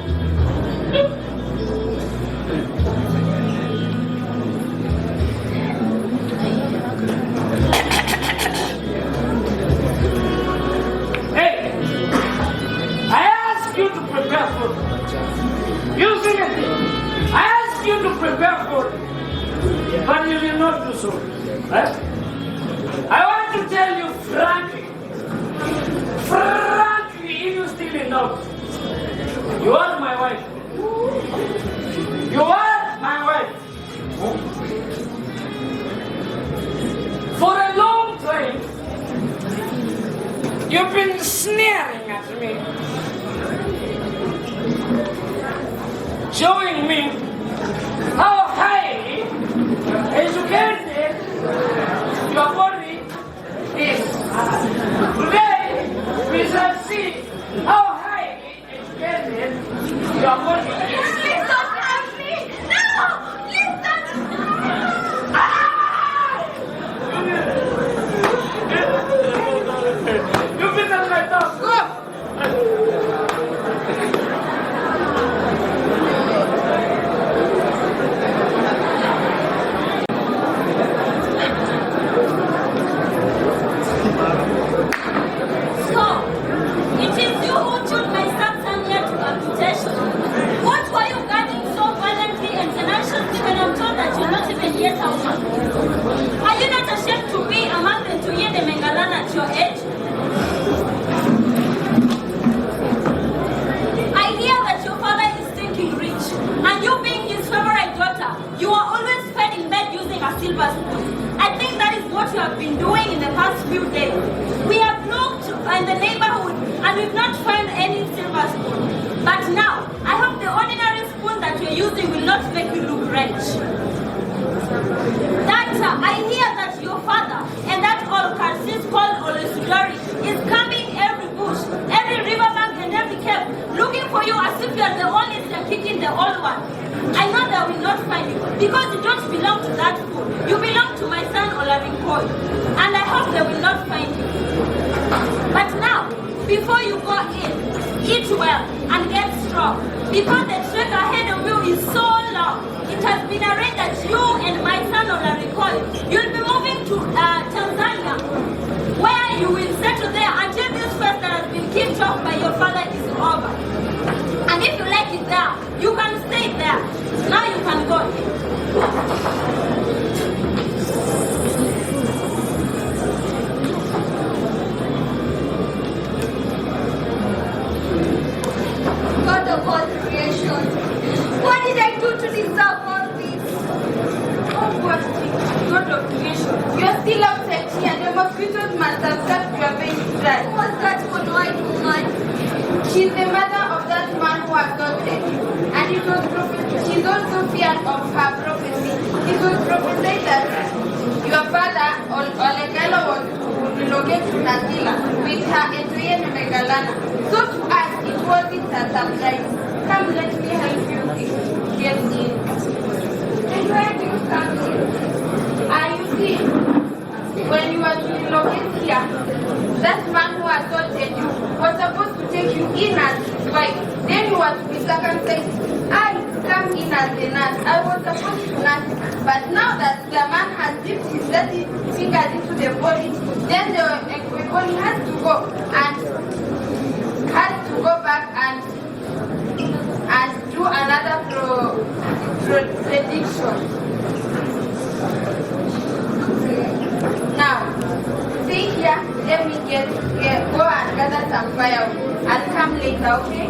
Hey, I ask you to prepare food. You see it? I ask you to prepare food, but you did not do so. Right? I want to tell you frankly, if you still in love, you are my wife. You are my wife. For a long time, you've been sneering at me, showing me how highly educated your body is. Today, we shall see how highly educated your body is. Please don't hurt me! No! Please don't! You better my dog. Go! Are you not ashamed to be a mother to hear the Mengalana at your age? I hear that your father is thinking rich, and you being his favorite daughter, you are always fed in bed using a silver spoon. I think that is what you have been doing in the past few days. We have looked in the neighborhood and we've not found any silver spoon. But now, I hope the ordinary spoon that you're using will not make you look rich. I hear that your father and that old Karsis called Olesudori is coming every bush, every riverbank and every cave, looking for you as if you are the only one kicking the old one. I know they will not find you because you don't belong to that fool. You belong to my son Olavinkoi, and I hope they will not find you. because the trek ahead of you is so long. It has been arranged that you and my son Olarikoi, you'll be moving to Tanzania, where you will settle there until this quest that has been kicked off by your father is over. And if you like it there, you can stay there. Now you can go. God of all creation, what did I do to deserve all this? Oh, poor thing, God of creation. You are still upset here. The mosquitoes must have sucked your veins dry. What's that for white woman? She's the mother of that man who adopted you. And it was she's also feared of her prophecy. It was prophesied that your father, Olegalo, would relocate to Nazila with her Etuyen Megalana. So to us, it wasn't a surprise. Come, let me help you get in. And where do you come in? You see, when you were to relocate here, that man who assaulted you was supposed to take you in as his wife. Then you were to be circumcised. I come in as the nurse. I was supposed to nurse. But now that the man has dipped his dirty fingers into the body, then the body has to go back and do another prediction. Now, stay here, let me go and gather some firewood. I'll come later, okay?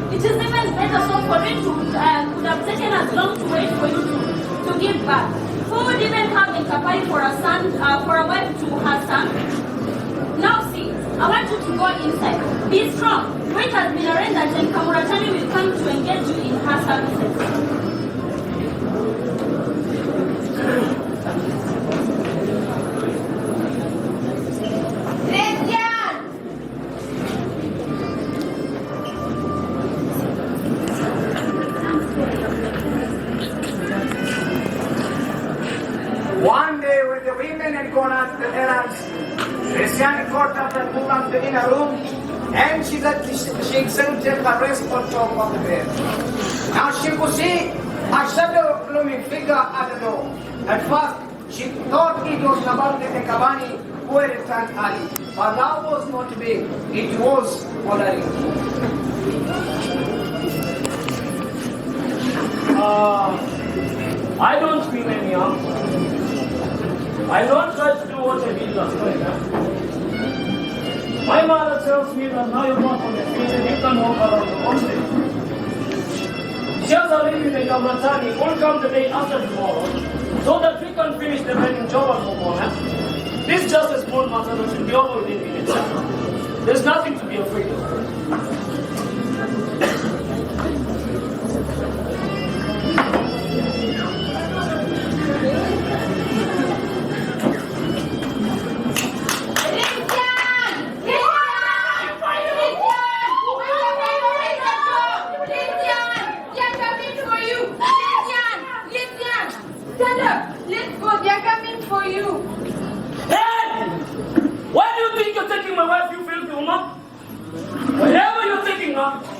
It is even better so for it would have taken us long to wait for you to give birth. Who would even have a kapari for a son, for a wife to her son? Now see, I want you to go inside. Be strong. It has been arranged that Kamuratani will come to engage you in her services. One day when the women had gone out to the errands, Christian caught up and moved up to the inner room, and she exerted her rest on top of the bed. Now she could see a shadow blooming figure at the door. At first, she thought it was Nabal the Kabani who had returned early, but that was not to be. It was Olari. I don't mean any harm. I don't try to do what I did last night. My mother tells me that now you're not on the feet and you can walk around the homestead. She has a lady in Kamratani will come the day after tomorrow so that we can finish the wedding job and move on. This is just a small matter that should be over within minutes. There's nothing to be afraid of.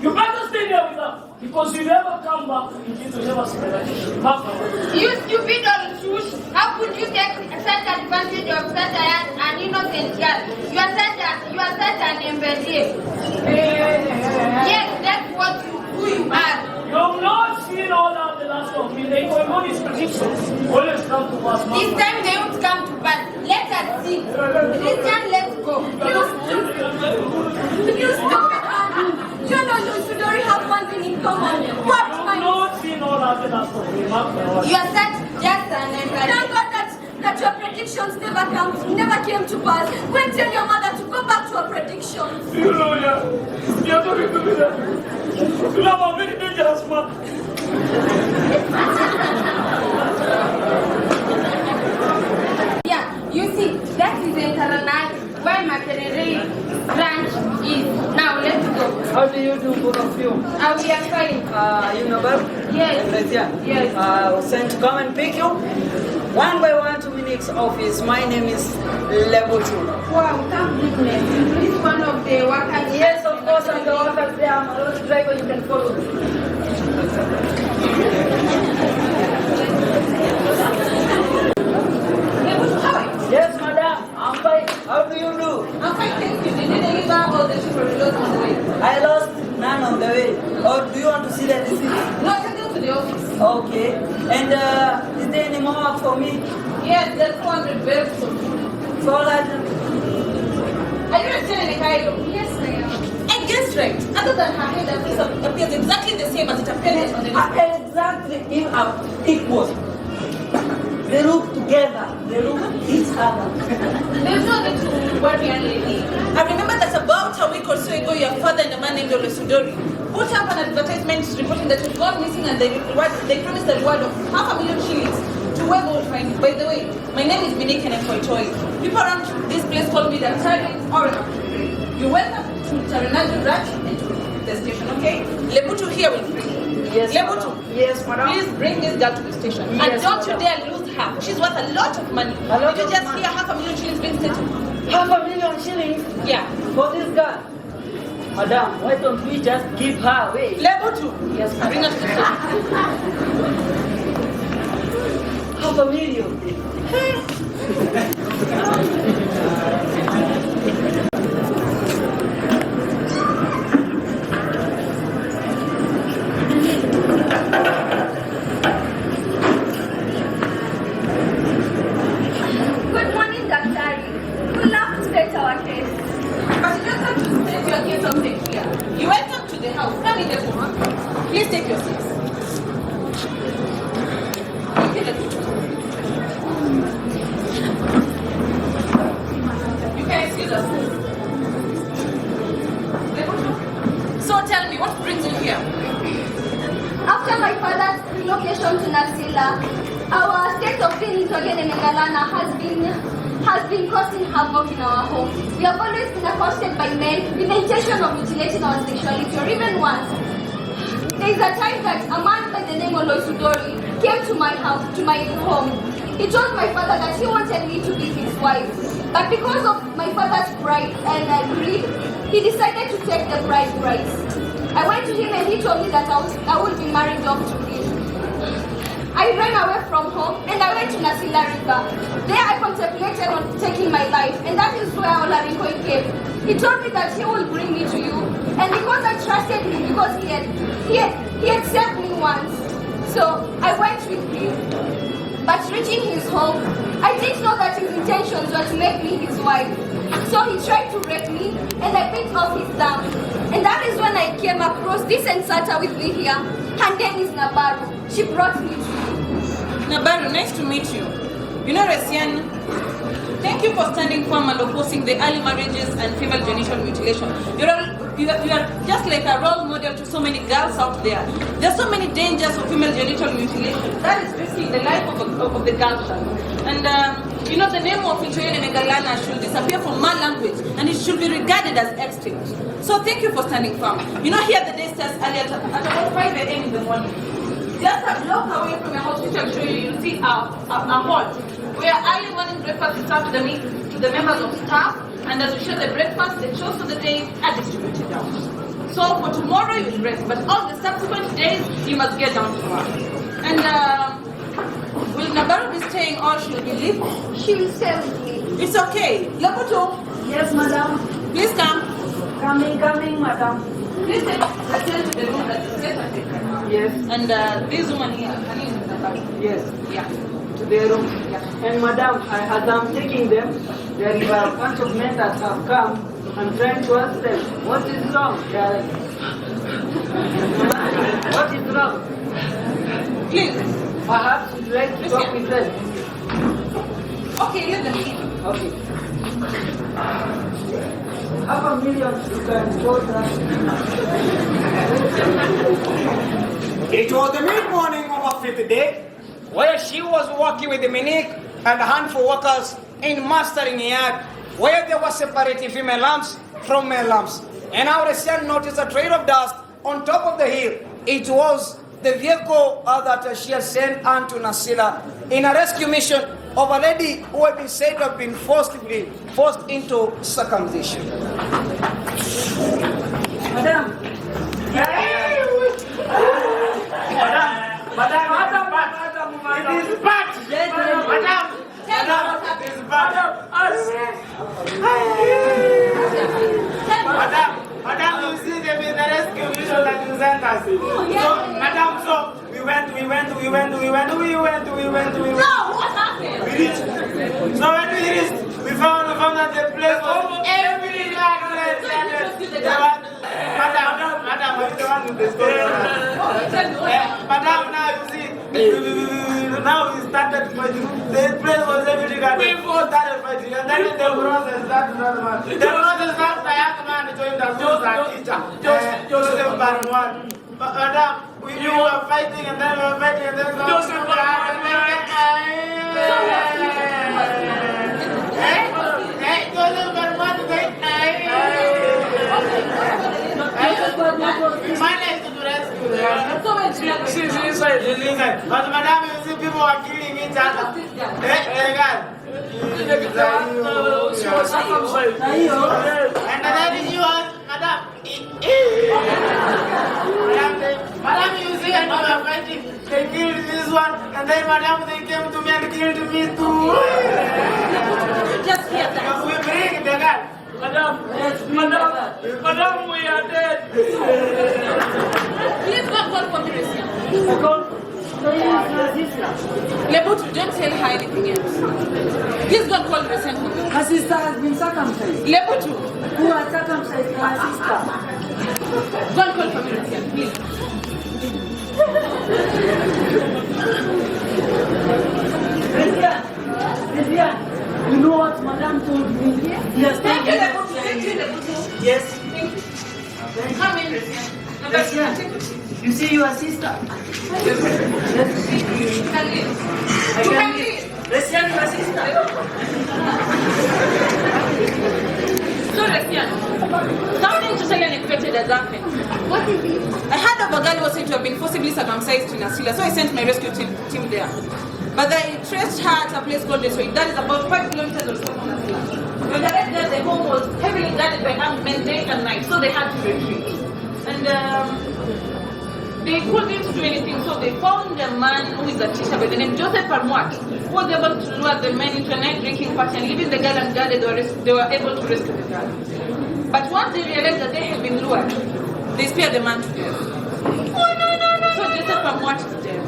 You better stay there with her, because you never come back to Egypt to never see her. You stupid old shush! How could you take such advantage of such an innocent girl? You are such an imbecile. Yes, that's who you are. You have not seen all that the last of me. The economic predictions always come to pass. This time they won't come to pass. Let us see. Christian, let's go. You stupid Annie! You know you should already have one thing in common. What You have not seen all that the last of me. You are such just an imbecile. Thank God that your predictions never came to pass. Go and tell your mother to go back to her predictions. You know, you're talking to me that. You have a very dangerous man. Makerere branch is. Now let's go. How do you do, both of you? We are fine. You know Bob? Yes. Yes. I was sent to come and pick you. One by one to Minique's office. My name is Level 2. Wow, thank goodness. This is one of the workers. Yes, of course, I'm the workers there. I'm a lorry driver. You can follow me. Yes, madam. I'm fine. How do you do? I'm fine, thank you. Did you deliver all the children on the way? I lost none on the way. Or do you want to see the receipt? No, take them to the office. Okay. And is there any more work for me? Yes, there's 400 bells. So that. Are you returning a Cairo? Yes, I am. And guess right. Other than her head, her face appears exactly the same as it appears on the list. Exactly equal. They look together. They look each other. There's no need to worry, young lady. I remember that about a week or so ago, your father and a man named Olesudori put up an advertisement reporting that you've gone missing and they promised a reward of 500,000 shillings to whoever will find you. By the way, my name is Minique and I'm Koitoi. People around this place call me Daktari or you're welcome to Taranaju branch and to the station, okay? Lebutu here will bring you. Yes, Lebutu. Yes, madam. Please bring this girl to the station. Yes, and don't madam. you dare lose her. She's worth a lot of money. A lot Did you of just money. hear 500,000 shillings being settled? 500,000 shillings Yeah. for this girl. Madam, why don't we just give her away? Lebutu. Yes, Bring her to the station. 500,000. Good morning, Daktari. We'd love to state our case. But you just have to state your case something here. You welcome to the house. Come in, Lebutu. Please take your seats. Okay, Lebutu. You can excuse us. Lebutu. So tell me, what brings you here? After my father's relocation to Nasila, our state of being in Togene Mengalana has been causing havoc in our home. We have always been accosted by men with the intention of mutilating our sexuality, or even once. There is a time that a man by the name of Loisudori came to my house, to my home. He told my father that he wanted me to be his wife. But because of my father's pride and greed, he decided to take the bride price. I went to him and he told me that I would be married off to him. I ran away from home and I went to Nasila River. There I contemplated on taking my life, and that is where Olarinko came. He told me that he will bring me to you, and because I trusted him, because he had saved me once, so I went with him. But reaching his home, I didn't know that his intentions were to make me his wife. So he tried to rape me, and I bit off his thumb. And that is when I came across this Ensata with me here. Her name is Nabaru. She brought me to you. Nabaru, nice to meet you. You know, Resian, thank you for standing firm and opposing the early marriages and female genital mutilation. You are just like a role model to so many girls out there. There are so many dangers of female genital mutilation. That is risking the life of the girl child. And you know, the name of Inchoyene Megalana should disappear from my language, and it should be regarded as extinct. So thank you for standing firm. You know, here the day starts early at about 5 a.m. in the morning. Just a block away from your house, which I'm sure you'll see a hall where early morning breakfast is served to the members of staff, and as you share the breakfast, the chores of the day are distributed out. So for tomorrow you will rest, but all the subsequent days you must get down to work. And will Nabaru be staying or she will be leaving? She will stay with me. It's okay. Laputo, Yes, madam. please come. Coming, madam. Please take the tail to the room that is set at it. Yes, And this woman here, her name is Nabaru. yes. Yeah. To their room. And madam, as I'm taking them, there is a bunch of men that have come. I'm trying to ask them, what is wrong? They are like, what is wrong? Please. Perhaps you'd like to talk with them. Okay, let them in. Okay. 500,000 you can quote that. It was the mid-morning of our fifth day, where she was working with the Minique and a handful of workers in mastering yard where they were separating female lambs from male lambs. And our Resian noticed a trail of dust on top of the hill. It was the vehicle that she had sent unto Nasila in a rescue mission of a lady who had been said to have been forced into circumcision. Madam. Madam, you see them in the rescue mission that you sent us. So, Madam, so we went. No, what happened? We reached. So when we reached, we found that the place was every Madam, are you the one with the story? Madam, now you see, now we started fighting. The place was every garden. We started fighting, and then the process started. The process started. The young man joined us. Joseph Barwan. Madam, we were fighting, and then we were fighting, and then Joseph Barwan. She's inside. But madam, you see people are killing each other. She was circumcised. And then she was, madam. Madam, you see, and we were fighting. They killed this one, and then madam, they came to me and killed me too. Just hear that. We bring the guy. Madam, we are dead. Please go call for Teresia. Lebutu, don't tell her anything else. Please go call Teresia. Her sister has been circumcised. Lebutu, Who has circumcised her sister? go and call for Teresia, please. Lydia, you know what Madame told me? Yes, Thank you, Lebutu. Thank you, Lebutu. Yes. Come in, Teresia. You see your sister. You can leave. I can leave. Resian, your sister. So, Resian, something totally unexpected has happened. What is it? I heard of a girl who was said to have been forcibly circumcised in Asila, so I sent my rescue team there. But I traced her at a place called Detroit. That is about 5 kilometers or so from Asila. When I read there, the home was heavily guarded by armed men day and night, so they had to retreat. And they couldn't do anything, so they found a man who is a teacher by the name Joseph Parmuat, who was able to lure the men into a night drinking party, and leaving the girl unguarded, they were able to rescue the girl. But once they realized that they had been lured, they speared the man to death. So Joseph Parmuat is dead.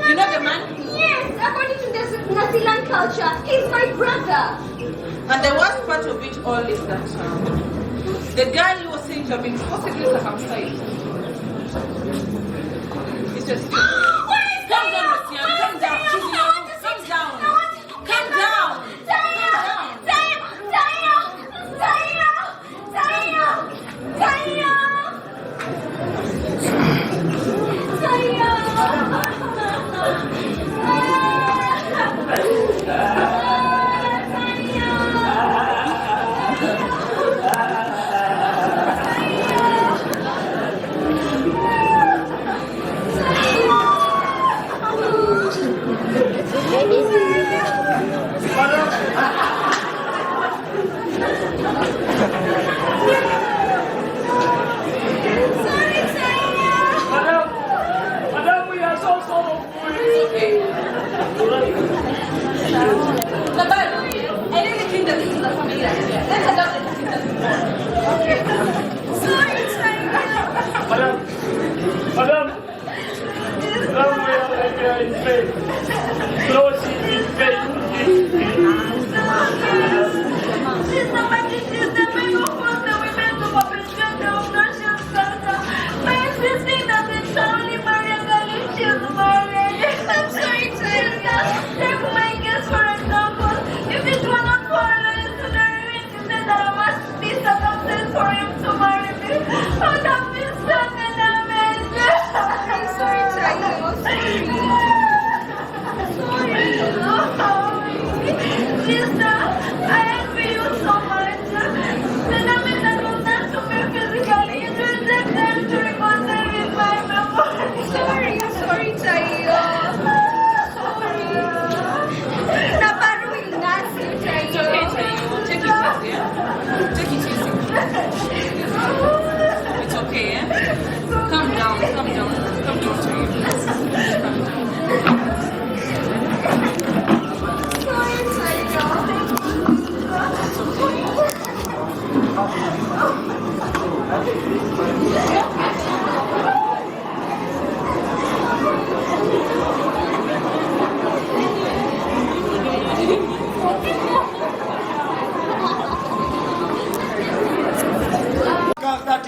You know the man? Yes, according to the Nasilan culture, he's my brother. And the worst part of it all is that the girl who was said to have been forcibly circumcised is just Come down, Lucian. Come down. She's in your room. Come down. Come down.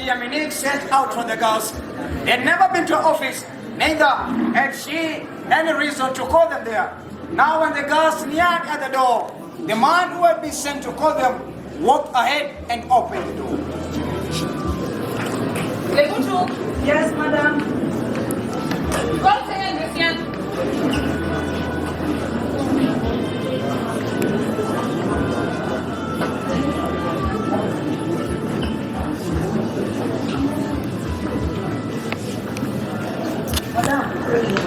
year Monique sent out for the girls. They'd never been to office, neither had she any reason to call them there. Now when the girls neared at the door, the man who had been sent to call them walked ahead and opened the door. Yes, madam. Call Tayan, Christian. Madam,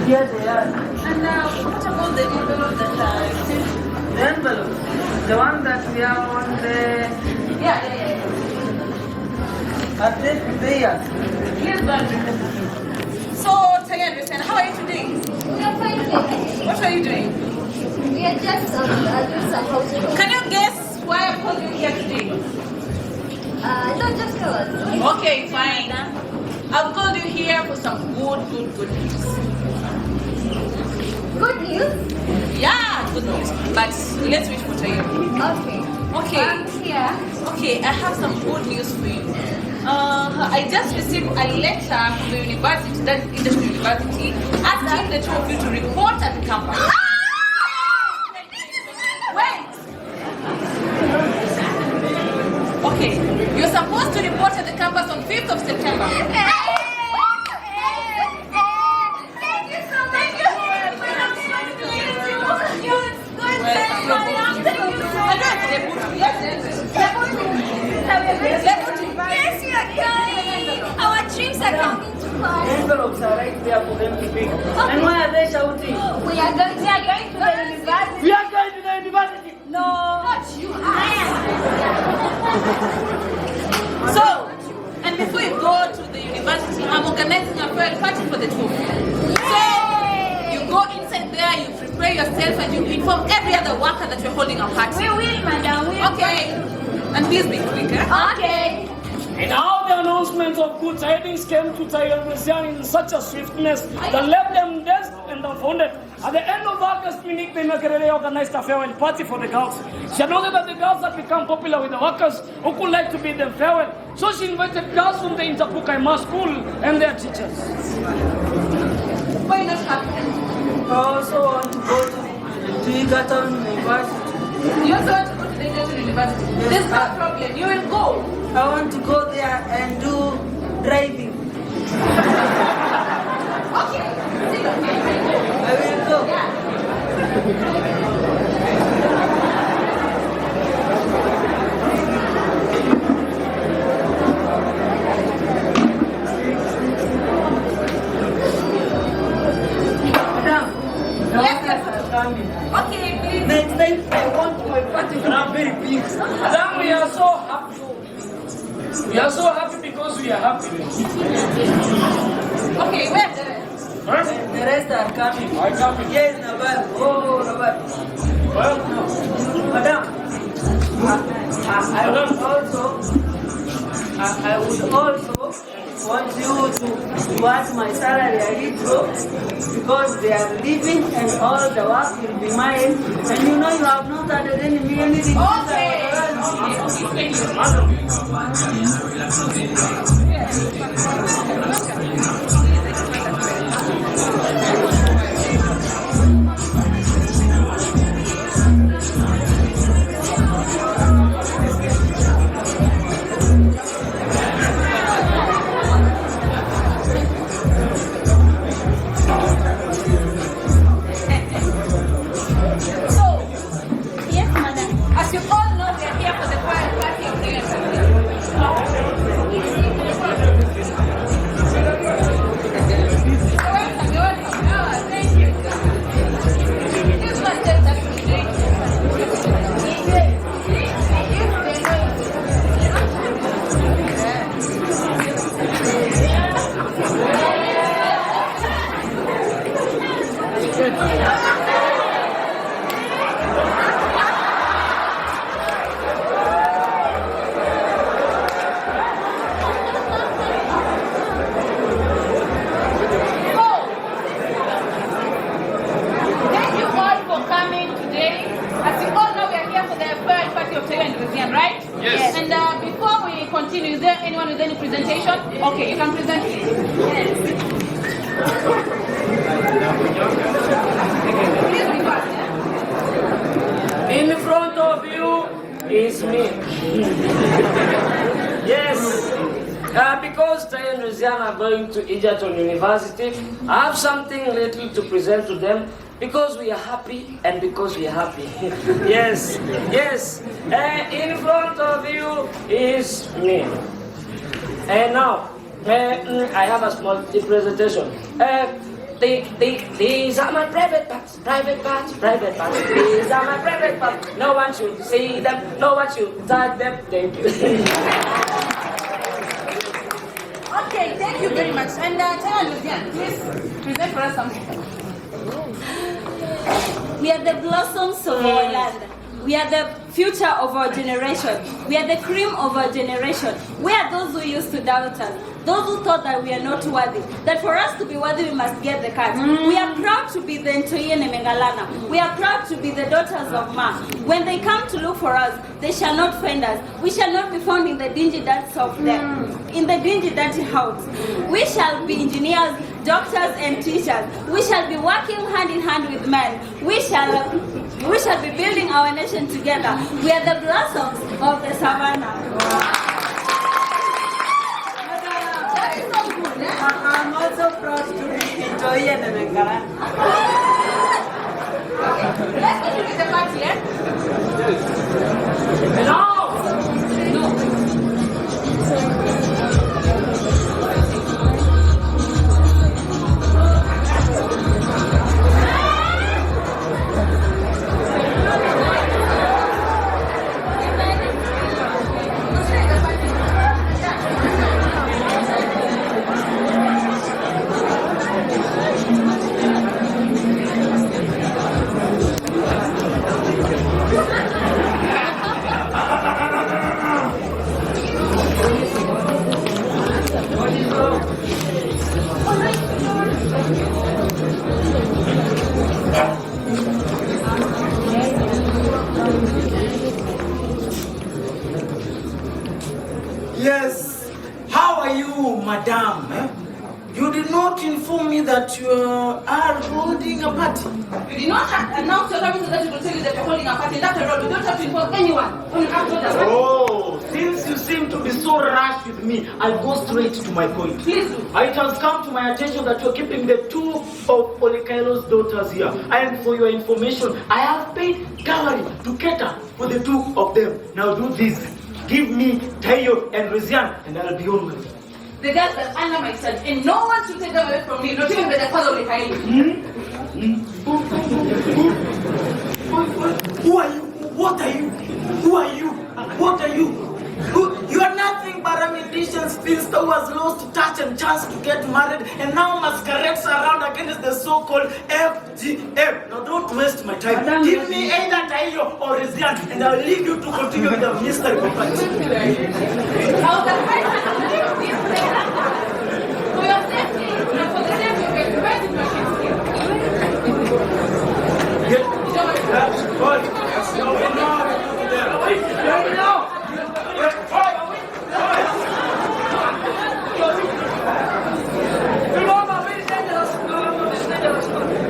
here they are. And what about the envelope that I sent? The envelope. The one that we have on the... Yeah. At this there. Here's that. So, Tayan, Christian, how are you today? We are fine today. What are you doing? We are just doing some housework. Can you guess why I called you here today? No, just tell us. Okay, fine. I've called you here for some good news. Good news? Yeah, good news. But let's wait for Tayan. Okay. Okay. Here. Okay, I have some good news for you. I just received a letter from the university, that industry university, asking the two of you to report at the campus. Wait! Okay, you're supposed to report at the campus on 5th of September. Thank you so much. Yes, you are kind. Our dreams are coming to pass. Envelopes are right there for them to pick. And why are they shouting? We are going to the university. We are going to the university. No, not you. So, and before you go to the university, I'm organizing a farewell party for the two of you. So, you go inside there, you prepare yourself, and you inform every other worker that you're holding a party. We will, madam. We will. Okay. And please be quick, eh? Okay. And how the announcement of good tidings came to Tayan in such a swiftness that left them dazed and dumbfounded. At the end of August, Monique Bemekerele organized a farewell party for the girls. She had noted that the girls had become popular with the workers who could like to bid them farewell. So she invited girls from the Interpukaima school and their teachers. Why not happy? I also want to go to Egerton University. You also want to go to the Indian University. There's no problem. You will go. I want to go there and do driving. Okay. See you. I will go. Madam, Yes. coming. Okay, please. Next time I want my party to be very big. Madam, we are so happy. We are so happy because we are happy. Okay, where's the rest? Huh? The rest are coming. I come. Yes, Nabar. Oh, Nabar. Well, Madam, I would also want you to watch my salary a little because they are leaving and all the work will be mine. And you know you have not added anything. Yes, madam. As you all know, we are here for the choir party of the university. any presentation? Okay, you can present it. Yes. Please be fast, yeah? In front of you is me. Yes. Because Tay and Louisiana are going to Egerton University, I have something little to present to them because we are happy and because we are happy. Yes, yes. In front of you is me. And now, I have a small presentation. These are my private parts. These are my private parts. No one should see them. No one should touch them. Thank you. Okay, thank you very much. And tell Lucian, please present for us something. We are the blossoms of our land. We are the future of our generation. We are the cream of our generation. We are those who used to doubt us. Those who thought that we are not worthy. That for us to be worthy, we must get the card. We are proud to be the Ntoyene Mengalana. We are proud to be the daughters of Ma. When they come to look for us, they shall not find us. We shall not be found in the dingy dust of them. In the dingy dirty house. We shall be engineers, doctors and teachers. We shall be working hand in hand with men. We shall be building our nation together. We are the blossoms of the Savannah. That is so good, eh? I'm also proud to be Ntoyene Mengalana. Let's continue with the party, eh? No! Yes. How are you, madam? You did not inform me that you are holding a party. You did not announce your coming so that you will tell you that you're holding a party. After all, you don't have to inform anyone when you have to hold a party. Oh, since you seem to be so rash with me, I'll go straight to my point. Please do. It has come to my attention that you're keeping the two of Olekailo's daughters here. And for your information, I have paid dowry to cater for the two of them. Now do this. Give me Tayo and Rezian, and I'll be on my way. The girls are under my charge, and no one should take them away from me, not even by the father of the Kaili. Who are you? What are you? Who are you? What are you? You are nothing but a musician spinster who has lost touch and chance to get married and now masquerades around against the so-called FGM. Now don't waste my time. Give me either Tayo or Rezian and I'll leave you to continue with the mystery company. How the fight has lived this day. For your safety and for the safety of your private machines here.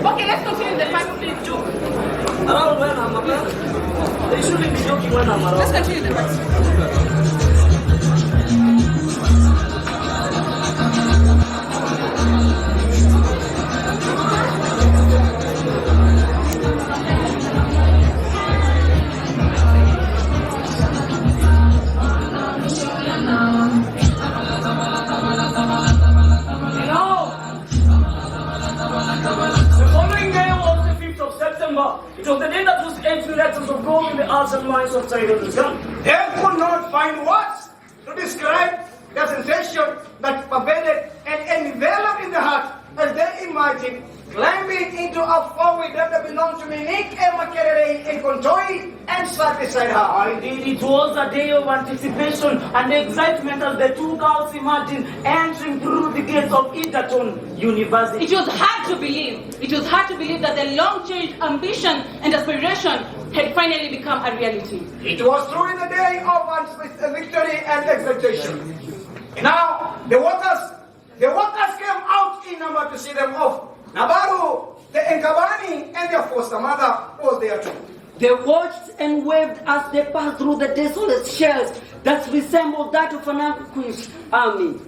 Okay, let's continue the fight, please, Joe. Around when I'm around. They shouldn't be joking when I'm around. Let's continue the fight. It was the day that was 8 letters of gold in the hearts and minds of Taylor's gun. They could not find words to describe the sensation that pervaded and enveloped in the heart as they imagined climbing into a four-wheel that belonged to Monique, Emma Kerere, and Kontoi, and sat beside her. Indeed, it was a day of anticipation and excitement as the two girls imagined entering through the gates of Egerton University. It was hard to believe. It was hard to believe that the long-cherished ambition and aspiration had finally become a reality. It was truly the day of victory and exaltation. Now The workers came out in number to see them off. Nabaru, the Nkabani, and their foster mother was there too. They watched and waved as they passed through the desolate shells that resembled that of an vanquished army.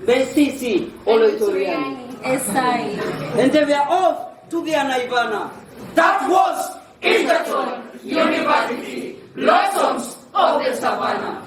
Besisi, Oloitoriani. And they were off to their Naivana. That was Egerton University, Blossoms of the Savannah.